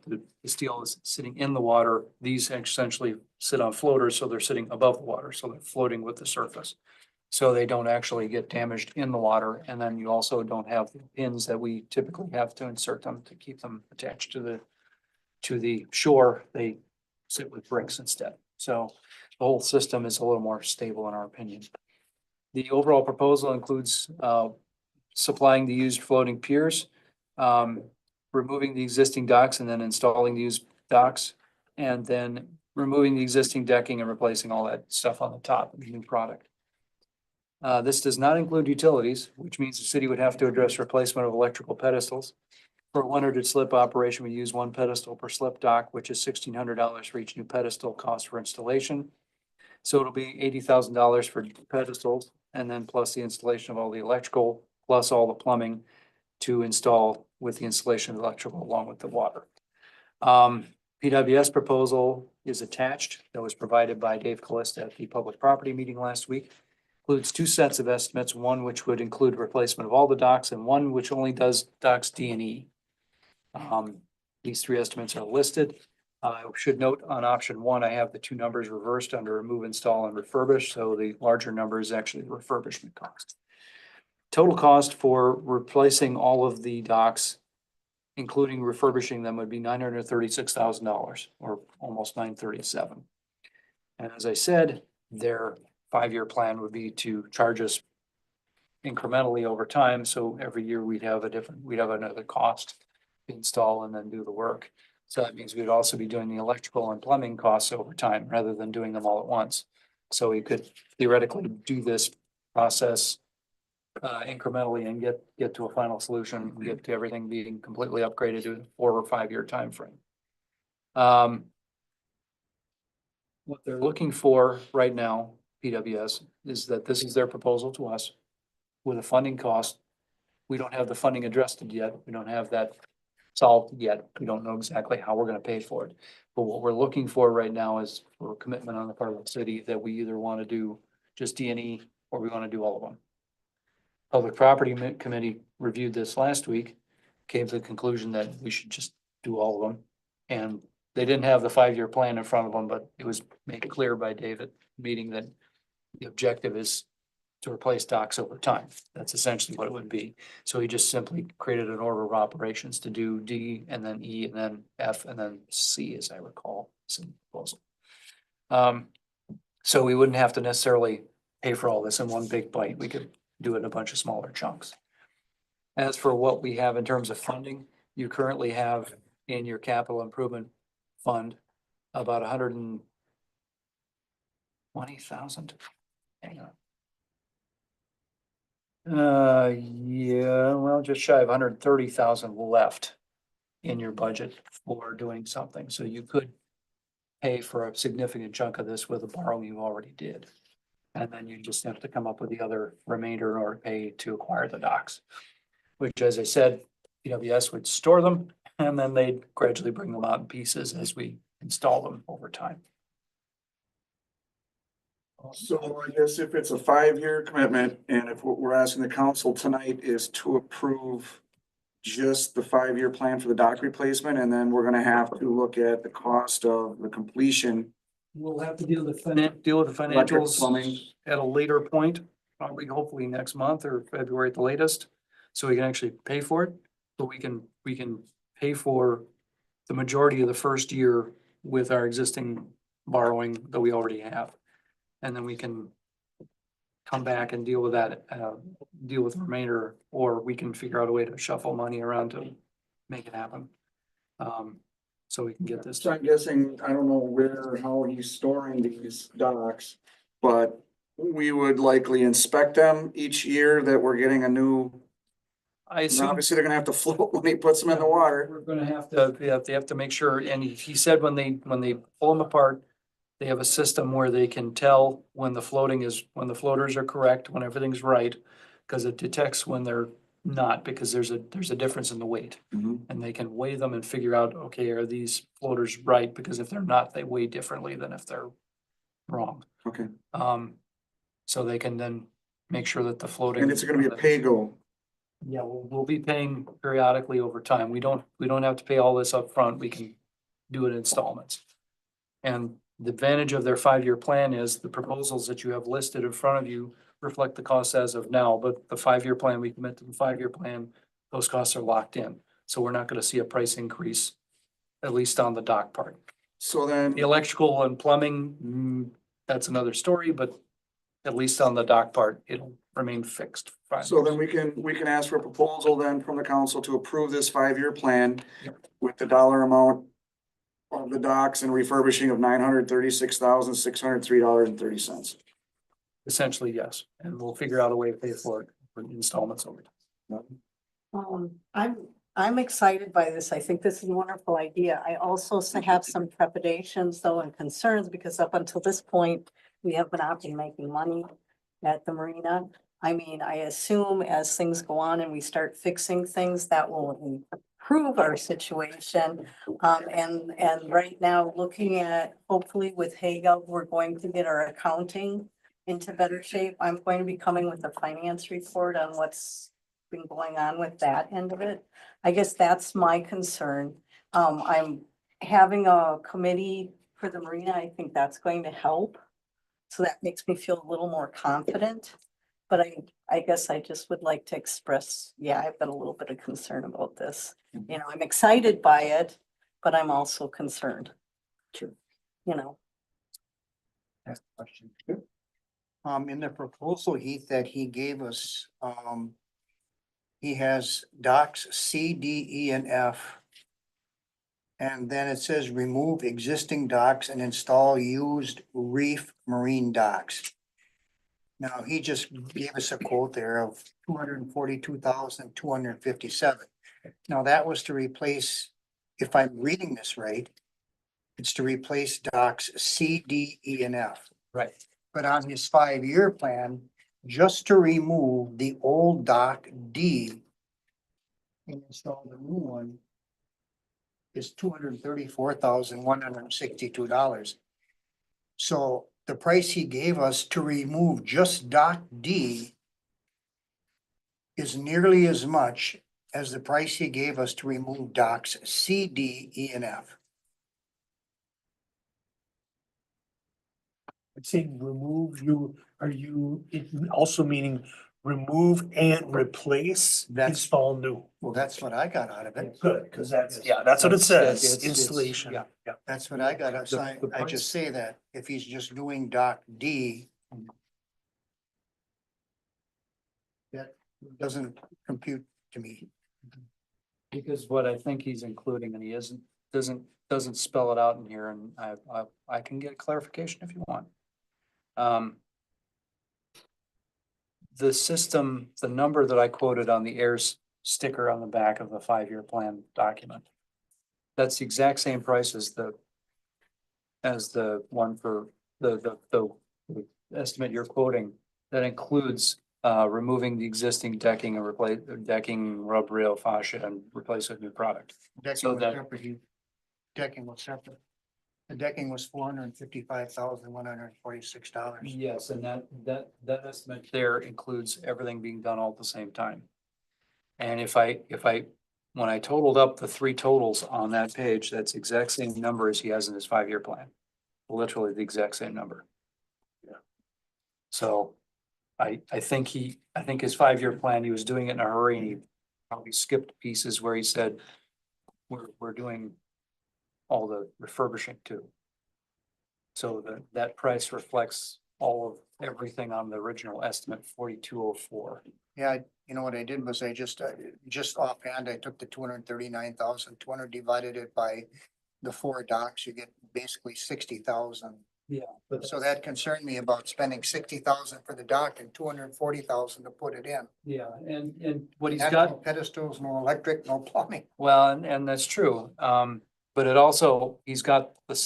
steel is sitting in the water. These essentially sit on floaters, so they're sitting above the water, so they're floating with the surface. So they don't actually get damaged in the water. And then you also don't have the pins that we typically have to insert them to keep them attached to the shore. They sit with bricks instead. So the whole system is a little more stable in our opinion. The overall proposal includes supplying the used floating piers, removing the existing docks and then installing the used docks, and then removing the existing decking and replacing all that stuff on the top of the new product. This does not include utilities, which means the city would have to address replacement of electrical pedestals. For a 100 slip operation, we use one pedestal per slip dock, which is $1,600 for each new pedestal cost for installation. So it'll be $80,000 for pedestals and then plus the installation of all the electrical, plus all the plumbing to install with the installation of electrical along with the water. PWS proposal is attached that was provided by Dave Callista at the public property meeting last week. Includes 2 sets of estimates, one which would include replacement of all the docks and one which only does docks D and E. These 3 estimates are listed. I should note on option 1, I have the 2 numbers reversed under remove, install, and refurbish. So the larger number is actually the refurbishment cost. Total cost for replacing all of the docks, including refurbishing them, would be $936,000 or almost $937,000. And as I said, their 5-year plan would be to charge us incrementally over time. So every year we'd have another cost to install and then do the work. So that means we'd also be doing the electrical and plumbing costs over time rather than doing them all at once. So we could theoretically do this process incrementally and get to a final solution and get to everything being completely upgraded to a 4 or 5 year time frame. What they're looking for right now, PWS, is that this is their proposal to us with a funding cost. We don't have the funding addressed yet. We don't have that solved yet. We don't know exactly how we're gonna pay for it. But what we're looking for right now is for a commitment on the part of the city that we either want to do just D&E or we want to do all of them. Public Property Committee reviewed this last week, came to the conclusion that we should just do all of them. And they didn't have the 5-year plan in front of them, but it was made clear by David meeting that the objective is to replace docks over time. That's essentially what it would be. So he just simply created an order of operations to do D and then E and then F and then C, as I recall, some proposal. So we wouldn't have to necessarily pay for all this in one big bite. We could do it in a bunch of smaller chunks. As for what we have in terms of funding, you currently have in your capital improvement fund about 120,000. Hang on. Yeah, well, just shy of 130,000 left in your budget for doing something. So you could pay for a significant chunk of this with a borrowing you already did. And then you just have to come up with the other remainder or pay to acquire the docks. Which, as I said, PWS would store them and then they'd gradually bring them out in pieces as we install them over time. So I guess if it's a 5-year commitment and if what we're asking the council tonight is to approve just the 5-year plan for the dock replacement, and then we're gonna have to look at the cost of the completion. We'll have to deal with the Electric, financials plumbing. at a later point, probably hopefully next month or February at the latest. So we can actually pay for it, but we can pay for the majority of the first year with our existing borrowing that we already have. And then we can come back and deal with that, deal with the remainder, or we can figure out a way to shuffle money around to make it happen. So we can get this. So I'm guessing, I don't know where or how he's storing these docks, but we would likely inspect them each year that we're getting a new. I And assume obviously, they're gonna have to float when he puts them in the water. we're gonna have to, they have to make sure, and he said when they pull them apart, they have a system where they can tell when the floaters are correct, when everything's right. Cause it detects when they're not, because there's a difference in the weight. Mhm. And they can weigh them and figure out, okay, are these floaters right? Because if they're not, they weigh differently than if they're wrong. Okay, So they can then make sure that the floating. and it's gonna be a pay-go. Yeah, we'll be paying periodically over time. We don't have to pay all this up front. We can do it in installments. And the advantage of their 5-year plan is the proposals that you have listed in front of you reflect the costs as of now, but the 5-year plan, we commit to the 5-year plan, those costs are locked in. So we're not gonna see a price increase, at least on the dock part. So then, The electrical and plumbing, that's another story, but at least on the dock part, it'll remain fixed. so then we can ask for a proposal then from the council to approve this 5-year plan Yep. with the dollar amount of the docks and refurbishing of $936,603.30. Essentially, yes, and we'll figure out a way to pay for it for installments over time. I'm excited by this. I think this is a wonderful idea. I also have some trepidations though and concerns because up until this point, we have been out making money at the marina. I mean, I assume as things go on and we start fixing things, that will improve our situation. And right now, looking at, hopefully with Haga, we're going to get our accounting into better shape. I'm going to be coming with a finance report on what's been going on with that end of it. I guess that's my concern. I'm having a committee for the marina. I think that's going to help. So that makes me feel a little more confident. But I guess I just would like to express, yeah, I've got a little bit of concern about this. You know, I'm excited by it, but I'm also concerned. Sure. You know, Next question. In the proposal, Heath, that he gave us, he has docks C, D, E, and F. And then it says remove existing docks and install used reef marine docks. Now, he just gave us a quote there of $242,257. Now, that was to replace, if I'm reading this right, It's to replace docks C, D, E, and F. Right. But on his 5-year plan, just to remove the old dock D and install the new one is $234,162. So the price he gave us to remove just dock D is nearly as much as the price he gave us to remove docks C, D, E, and F. Saying remove, are you also meaning remove and replace, That's- install new? Well, that's what I got out of it. Good, cause that's what it says, installation. yeah. Yeah. That's what I got. out. So The- I the I price- just say that if he's just doing dock D, that doesn't compute to me. Because what I think he's including, and he doesn't spell it out in here, and I can get clarification if you want. The system, the number that I quoted on the AIRS sticker on the back of the 5-year plan document. That's the exact same price as the one for the estimate you're quoting. That includes removing the existing decking and replace decking, rub rail, fascia, and replace with new product. Decking was that- separate. Decking was separate. The decking was $455,146. Yes, and that estimate there includes everything being done all at the same time. And when I totaled up the 3 totals on that page, that's the exact same number as he has in his 5-year plan. Literally the exact same number. Yeah. So I think his 5-year plan, he was doing it in a hurry, and he probably skipped pieces where he said, we're doing all the refurbishing too. So that price reflects all of everything on the original estimate, 4204. Yeah, you know what I did was I just offhand, I took the 239,200, divided it by the 4 docks, you get basically 60,000. Yeah. But So that concerned me about spending 60,000 for the dock and 240,000 to put it in. yeah, and what he's That's got. no pedestals, no electric, no plumbing. Well, and that's true. But it also, he's got up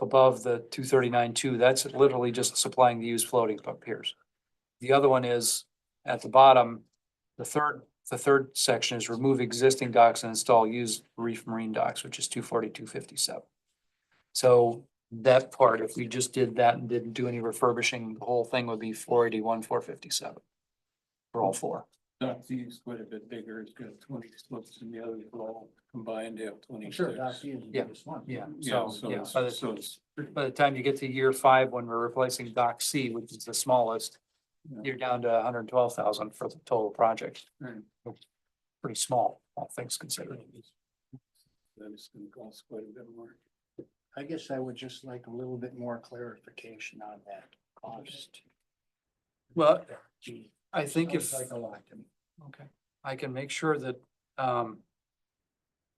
above the 239.2, that's literally just supplying the used floating piers. The other one is at the bottom, the third section is remove existing docks and install used reef marine docks, which is 242.57. So that part, if we just did that and didn't do any refurbishing, the whole thing would be 481,457 for all 4. Dock D is quite a bit bigger, it's got 20 slips and the others are all combined, they have 26. Yeah. Yeah, Yeah, so, yeah, it's, by so it's, the time you get to year 5, when we're replacing dock C, which is the smallest, you're down to 112,000 for the total project. Right. Pretty small, all things considered. that is gonna cost quite a bit more. I guess I would just like a little bit more clarification on that cost. Well, I think if, Sounds like a lot to me. okay, I can make sure that,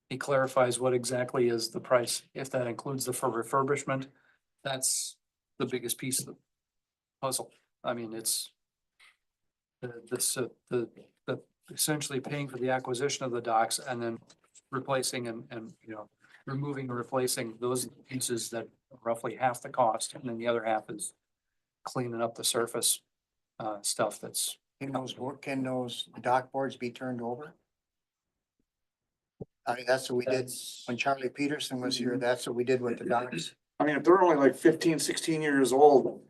he clarifies what exactly is the price, if that includes the for refurbishment, that's the biggest piece of the puzzle. I mean, it's the essentially paying for the acquisition of the docks and then replacing and removing and replacing those pieces that are roughly half the cost, and then the other half is cleaning up the surface stuff that's. Can those dock boards be turned over? I mean, that's what we did when Charlie Peterson was here. That's what we did with the docks. I mean, if they're only like 15, 16 years old,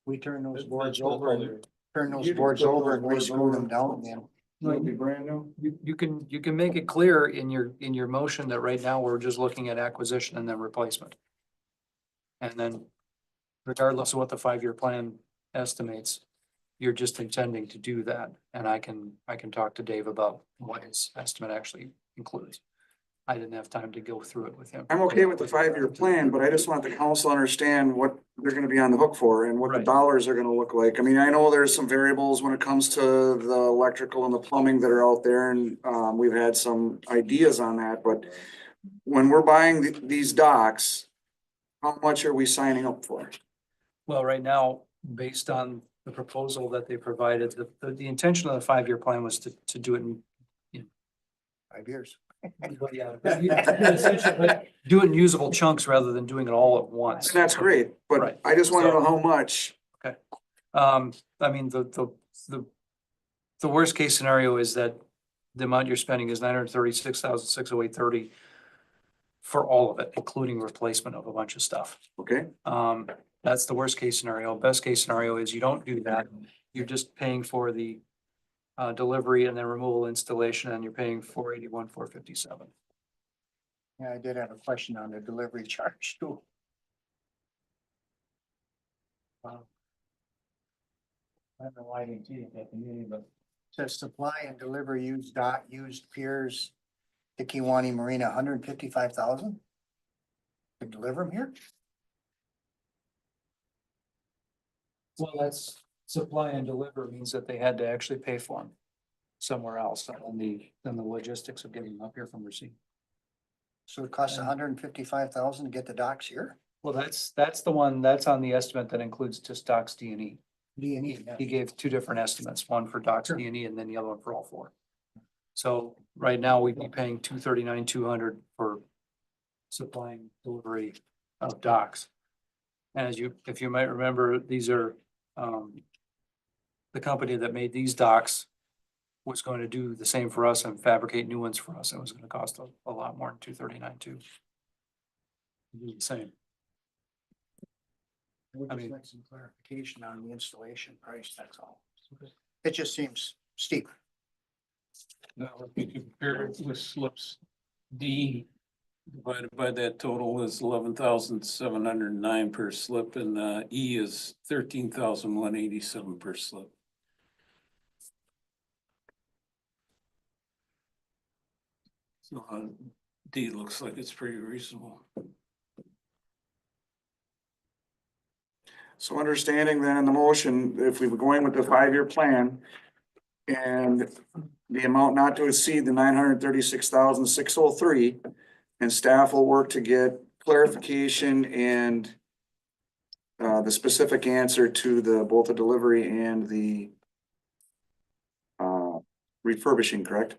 We turned those That's boards what over and they're- turned those You can boards put over those and boards re-screwed over. them down again. it'll be brand new. You can make it clear in your motion that right now we're just looking at acquisition and then replacement. And then regardless of what the 5-year plan estimates, you're just intending to do that. And I can talk to Dave about what his estimate actually includes. I didn't have time to go through it with him. I'm okay with the 5-year plan, but I just want the council to understand what they're gonna be on the hook for and what the Right. dollars are gonna look like. I mean, I know there's some variables when it comes to the electrical and the plumbing that are out there, and we've had some ideas on that, but when we're buying these docks, how much are we signing up for? Well, right now, based on the proposal that they provided, the intention of the 5-year plan was to do it in 5 years. But yeah, essentially, do it in usable chunks rather than doing it all at once. And that's great, but Right. I just want to know how much. I mean, the worst case scenario is that the amount you're spending is 936,608.30 for all of it, including replacement of a bunch of stuff. Okay, That's the worst case scenario. Best case scenario is you don't do that. You're just paying for the delivery and then removal installation, and you're paying 481, 457. Yeah, I did have a question on the delivery charge too. I don't know why I didn't see it at the meeting, but. Says supply and deliver used piers to Kewaunee Marina, 155,000. To deliver them here? Well, that's supply and deliver means that they had to actually pay for them somewhere else than the logistics of getting them up here from receipt. So it costs 155,000 to get the docks here? Well, that's the one, that's on the estimate that includes just docks D and E. D&E, yeah. He gave two different estimates, one for docks D and E and then the other one for all four. So right now we'd be paying 239, 200 for supplying delivery of docks. And if you might remember, these are, the company that made these docks was going to do the same for us and fabricate new ones for us. It was gonna cost a lot more than 239 too. Do the same. We'll I just mean- like some clarification on the installation price, that's all. It just seems steep. Now, if you compare it with slips D divided by that total is 11,709 per slip, and E is 13,187 per slip. So D looks like it's pretty reasonable. so understanding then in the motion, if we were going with the 5-year plan and the amount not to exceed the 936,603, and staff will work to get clarification and the specific answer to both the delivery and the refurbishing, correct?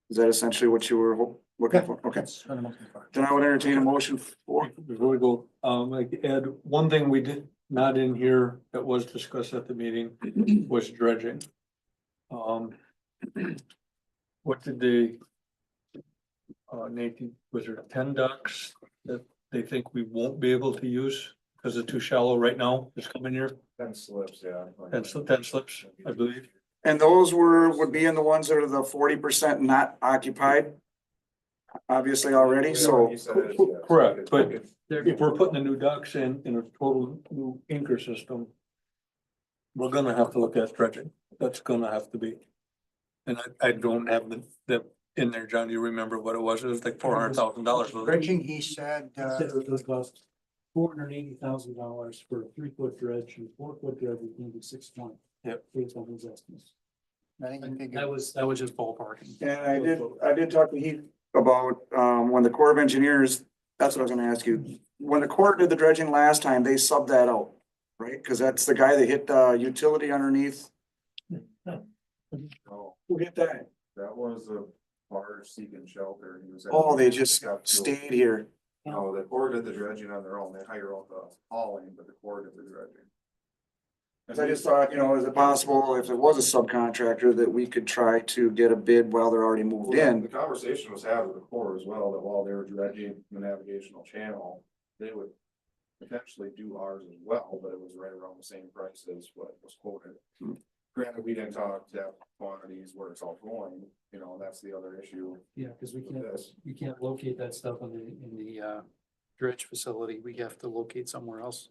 Is that essentially what you were looking for? Okay, That's what I'm looking for. then I would entertain a motion for, Before we go, like Ed, one thing we did not in here that was discussed at the meeting was dredging. What did they? Nathan, was there 10 docks that they think we won't be able to use because it's too shallow right now, just coming here? 10 slips, yeah. 10 slips, I believe. and those would be in the ones that are the 40% not occupied. Obviously already, so, Correct, but if we're putting the new docks in a total new anchor system, we're gonna have to look at dredging. That's gonna have to be. And I don't have the in there, John. Do you remember what it was? It was like $400,000. Bridging, he said, It would cost $480,000 for a 3-foot dredge, and 4-foot dredge would be 620. Yep. Based on his estimates. I think he And figured, that was just ballparking. and I did talk to Heath about, when the Corps of Engineers, that's what I was gonna ask you. When the Corps did the dredging last time, they subbed that out, right? Cause that's the guy that hit the utility underneath. No, Who hit that? that was a barge seeking shelter. He was. Oh, they just stayed here. No, the Corps did the dredging on their own. They hire out the hauling, but the Corps did the dredging. Cause I just thought, is it possible if it was a subcontractor that we could try to get a bid while they're already moved Well, in? the conversation was had with the Corps as well, that while they were dredging the navigational channel, they would potentially do ours as well, but it was right around the same price as what was quoted. Granted, we didn't talk depth quantities where it's all going, that's the other issue Yeah, because with this. you can't locate that stuff in the dredge facility. We have to locate somewhere else.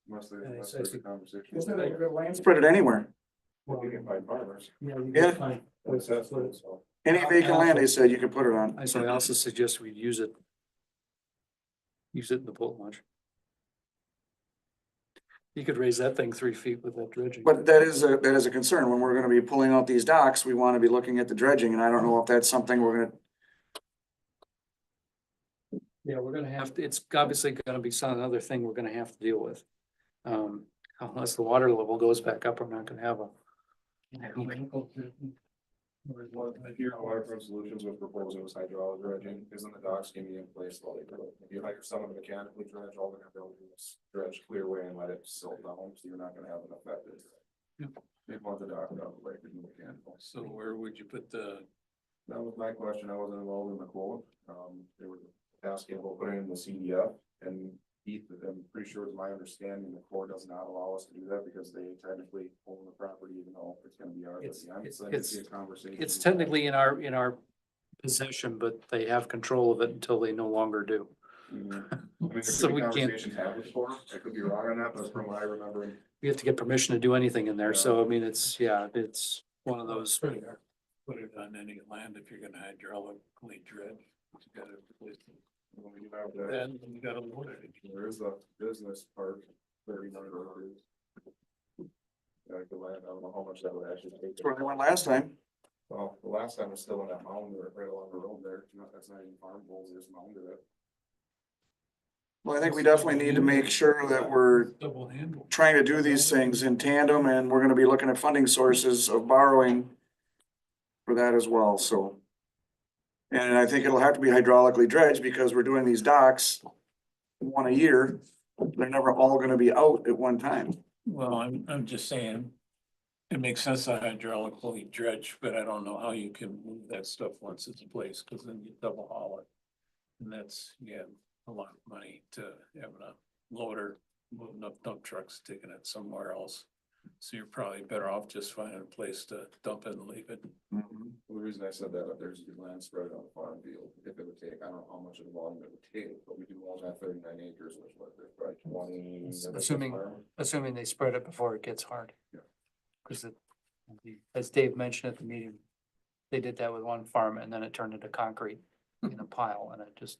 Unless And there's it's- a conversation. Isn't it like land spread it anywhere? Well, you can find farmers. Yeah. You Yeah. can find That's places to put it, it. so. Any vacant land, they said you could put it on. I also suggest we use it. Use it in the boat launch. You could raise that thing 3 feet with that dredging. But that is a concern. When we're gonna be pulling out these docks, we wanna be looking at the dredging, and I don't know if that's something we're gonna. Yeah, we're gonna have to, it's obviously gonna be another thing we're gonna have to deal with. Unless the water level goes back up, we're not gonna have Here, waterfront solutions with proposing was hydraulic dredging, isn't the dock scheme in place while they do it? If you hire someone to mechanically dredge, all they're gonna do is dredge clear away and let it silt down, so you're not gonna have an effect. They want the dock out of the way to do mechanical. So where would you put the, That was my question. I wasn't involved in the quote. They were asking about putting in the CDF and Heath, I'm pretty sure it's my understanding, the Corps does not allow us to do that because they technically own the property, even though it's gonna be ours. It's- I'm it's- saying it's it's- a conversation. It's technically in our possession, but they have control of it until they no longer do. Mhm. I mean, there So could we be can't- conversations had with the Corps. I could be wrong on that, but from what I remember. We have to get permission to do anything in there. So I mean, it's one of those. put it on any land if you're gonna hydraulically dredge? You gotta replace it. When we have that, Then you gotta load it. there is a business park, 39 acres. Like the land, I don't know how much that would actually take. That's where they went last time. Well, the last time was still in that mound, right along the road there. That's not even farm holes, just mounded it. Well, I think we definitely need to make sure that we're Double handle. trying to do these things in tandem, and we're gonna be looking at funding sources of borrowing for that as well, so. And I think it'll have to be hydraulically dredged because we're doing these docks one a year. They're never all gonna be out at one time. Well, I'm just saying, it makes sense to hydraulically dredge, but I don't know how you can move that stuff once it's in place, cause then you double haul it. And that's, a lot of money to have a loader moving up dump trucks, taking it somewhere else. So you're probably better off just finding a place to dump it and leave it. The reason I said that, up there's good land spread on the farm field, if it would take, I don't know how much of the volume it would take, but we do own that 39 acres, which was probably 20. Assuming they spread it before it gets hard. Yeah. Cause as Dave mentioned at the meeting, they did that with one farm and then it turned into concrete in a pile and it just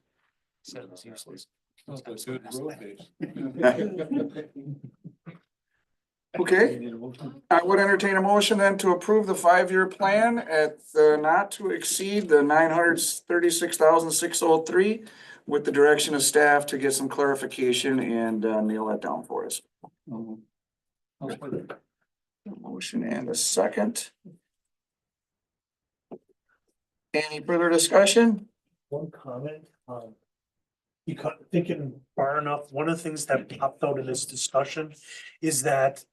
said it was useless. Well, that's good road base. Okay, I would entertain a motion then to approve the 5-year plan at the not to exceed the 936,603 with the direction of staff to get some clarification and nail that down for us. Motion and a second. Any further discussion? One comment, you got thinking far enough, one of the things that popped out of this discussion is that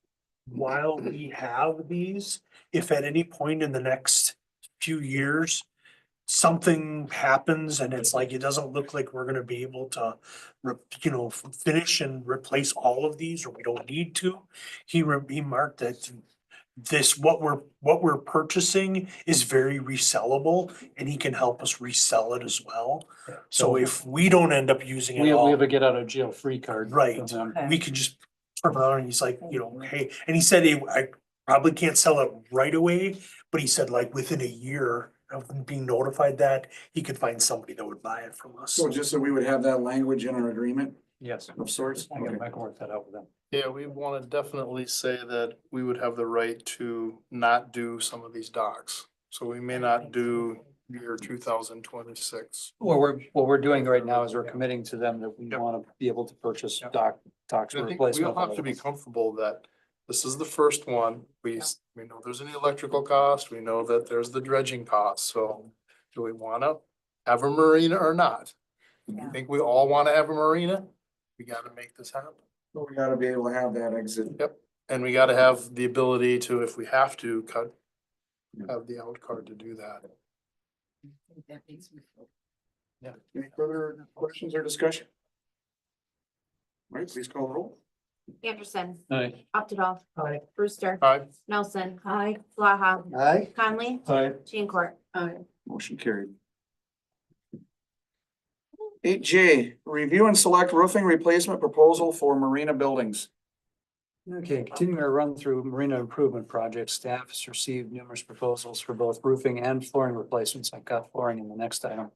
while we have these, if at any point in the next few years, something happens and it's like, it doesn't look like we're gonna be able to, finish and replace all of these, or we don't need to, he marked that what we're purchasing is very resellable and he can help us resell it as well. So if we don't end up using it We all. have a get out of jail free card. Right, from them. we could just turn around and he's like, hey, and he said, I probably can't sell it right away, but he said like within a year of being notified that, he could find somebody that would buy it from us. So just so we would have that language in our agreement Yes, of sorts. I can work that out with them. Yeah, we want to definitely say that we would have the right to not do some of these docks. So we may not do year 2026. What we're doing right now is we're committing to them that we want to be able to purchase docks I for think we replacement. all have to be comfortable that this is the first one. We know there's an electrical cost. We know that there's the dredging cost. So do we want to have a marina or not? I think we all want to have a marina. We got to make this happen. So we gotta be able to have that exit. And we gotta have the ability to, if we have to, have the out card to do that. Any further questions or discussion? All right, please call the roll. Anderson, Aye. Updike, Aye. Brewster, Aye. Nelson, Hi. Blaha, Aye. Conley, Aye. Jean-Court. Motion carried. 8J, review and select roofing replacement proposal for marina buildings. Okay, continuing our run through marina improvement projects, staff has received numerous proposals for both roofing and flooring replacements. I've got flooring in the next item.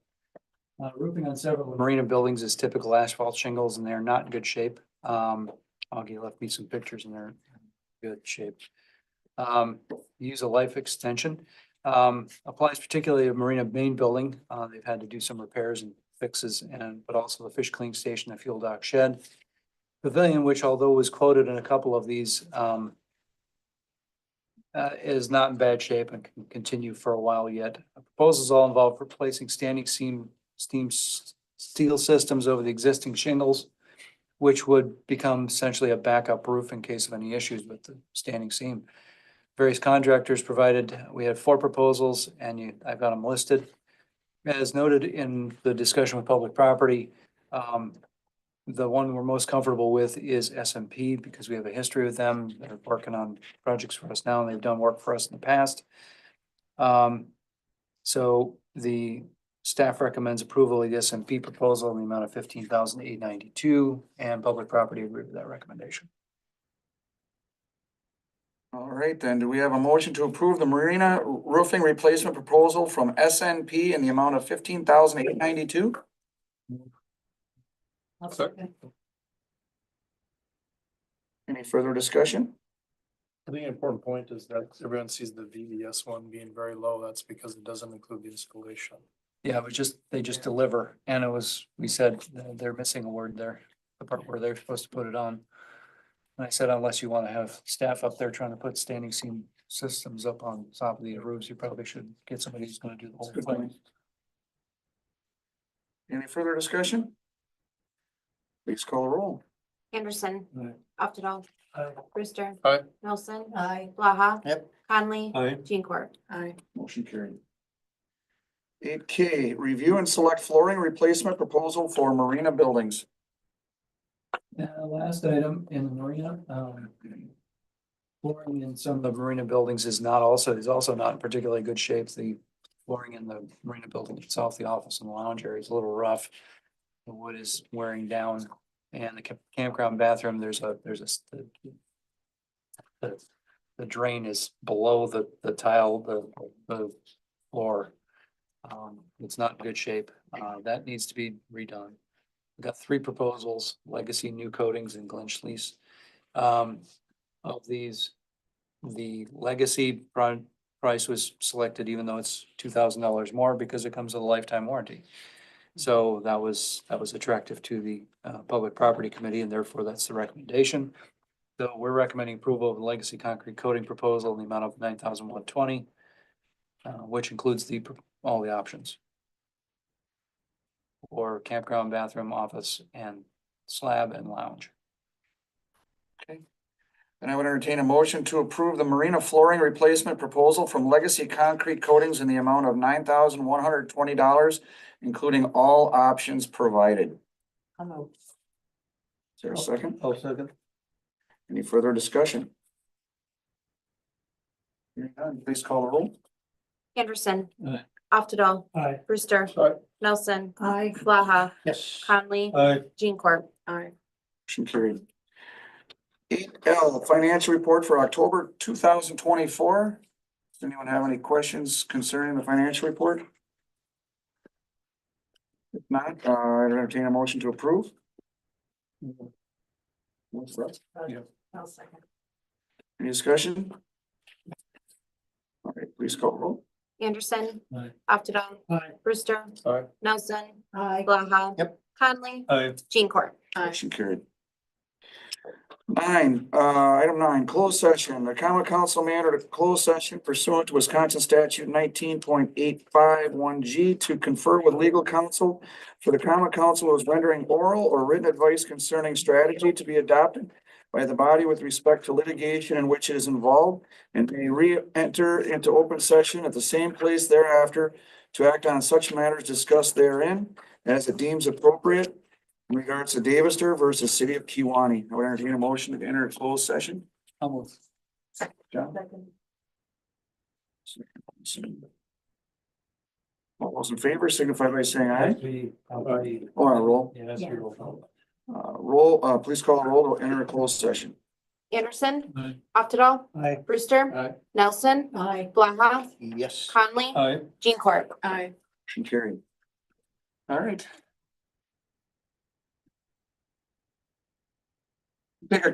Roofing on several marina buildings is typical asphalt shingles and they're not in good shape. Augie left me some pictures and they're in good shape. Use a life extension. Applies particularly to marina main building. They've had to do some repairs and fixes but also the fish cleaning station, the fuel dock shed. Pavilion, which although was quoted in a couple of these, is not in bad shape and can continue for a while yet. Proposals all involve replacing standing steel systems over the existing shingles, which would become essentially a backup roof in case of any issues with the standing seam. Various contractors provided, we had 4 proposals and I've got them listed. As noted in the discussion with public property, the one we're most comfortable with is SMP because we have a history with them. They're working on projects for us now and they've done work for us in the past. So the staff recommends approval of the SMP proposal in the amount of $15,892 and public property agreed with that recommendation. All right, then, do we have a motion to approve the marina roofing replacement proposal from SNP in the amount of $15,892? I'll Sir. second. Any further discussion? I think an important point is that everyone sees the VVS one being very low. That's because it doesn't include the installation. Yeah, it was just, they just deliver, and it was, we said they're missing a word there, the part where they're supposed to put it on. And I said, unless you want to have staff up there trying to put standing seam systems up on top of the roofs, you probably should get somebody who's gonna do the whole Good thing. point. Any further discussion? Please call the roll. Anderson. Aye. Oftedal. Aye. Brewster. Aye. Nelson. Aye. Blaha. Yep. Conley. Aye. Jean Court. Aye. Motion carried. 8K, review and select flooring replacement proposal for marina buildings. Last item in the marina, flooring in some of the marina buildings is also not in particularly good shape. The flooring in the marina building itself, the office and lounge area is a little rough. The wood is wearing down, and the campground bathroom, the drain is below the tile, the floor. It's not in good shape. That needs to be redone. We've got 3 proposals, legacy, new coatings, and Glenschleese. Of these, the legacy price was selected even though it's $2,000 more because it comes with a lifetime warranty. So that was attractive to the Public Property Committee, and therefore that's the recommendation. So we're recommending approval of the legacy concrete coating proposal in the amount of $9,120, which includes all the options for campground, bathroom, office, and slab and lounge. And I would entertain a motion to approve the marina flooring replacement proposal from Legacy Concrete Coatings in the amount of $9,120, including all options provided. I'll move. Is there a second? I'll second. Any further discussion? Hearing none, please call the roll. Anderson. Aye. Oftedal. Aye. Brewster. Aye. Nelson. Aye. Blaha. Yes. Conley. Aye. Jean Court. Aye. Motion carried. 8L, financial report for October 2024. Does anyone have any questions concerning the financial report? If not, I entertain a motion to approve. What's that? I'll second. Any discussion? All right, please call the roll. Anderson. Aye. Oftedal. Aye. Brewster. Aye. Nelson. Aye. Blaha. Yep. Conley. Aye. Jean Court. Motion carried. 9, item 9, closed session. The common council may enter a closed session pursuant to Wisconsin statute 19.851G to confer with legal counsel for the common council who is rendering oral or written advice concerning strategy to be adopted by the body with respect to litigation in which it is involved, and may re-enter into open session at the same place thereafter to act on such matters discussed therein as it deems appropriate. In regards to Davister versus City of Kewaunee, I would entertain a motion to enter a closed session. I'll move. John? All those in favor signify by saying aye. Oh, on a roll. Please call a roll to enter a closed session. Anderson. Aye. Oftedal. Aye. Brewster. Aye. Nelson. Aye. Blaha. Yes. Conley. Aye. Jean Court. Aye. Motion carried. All right. Take a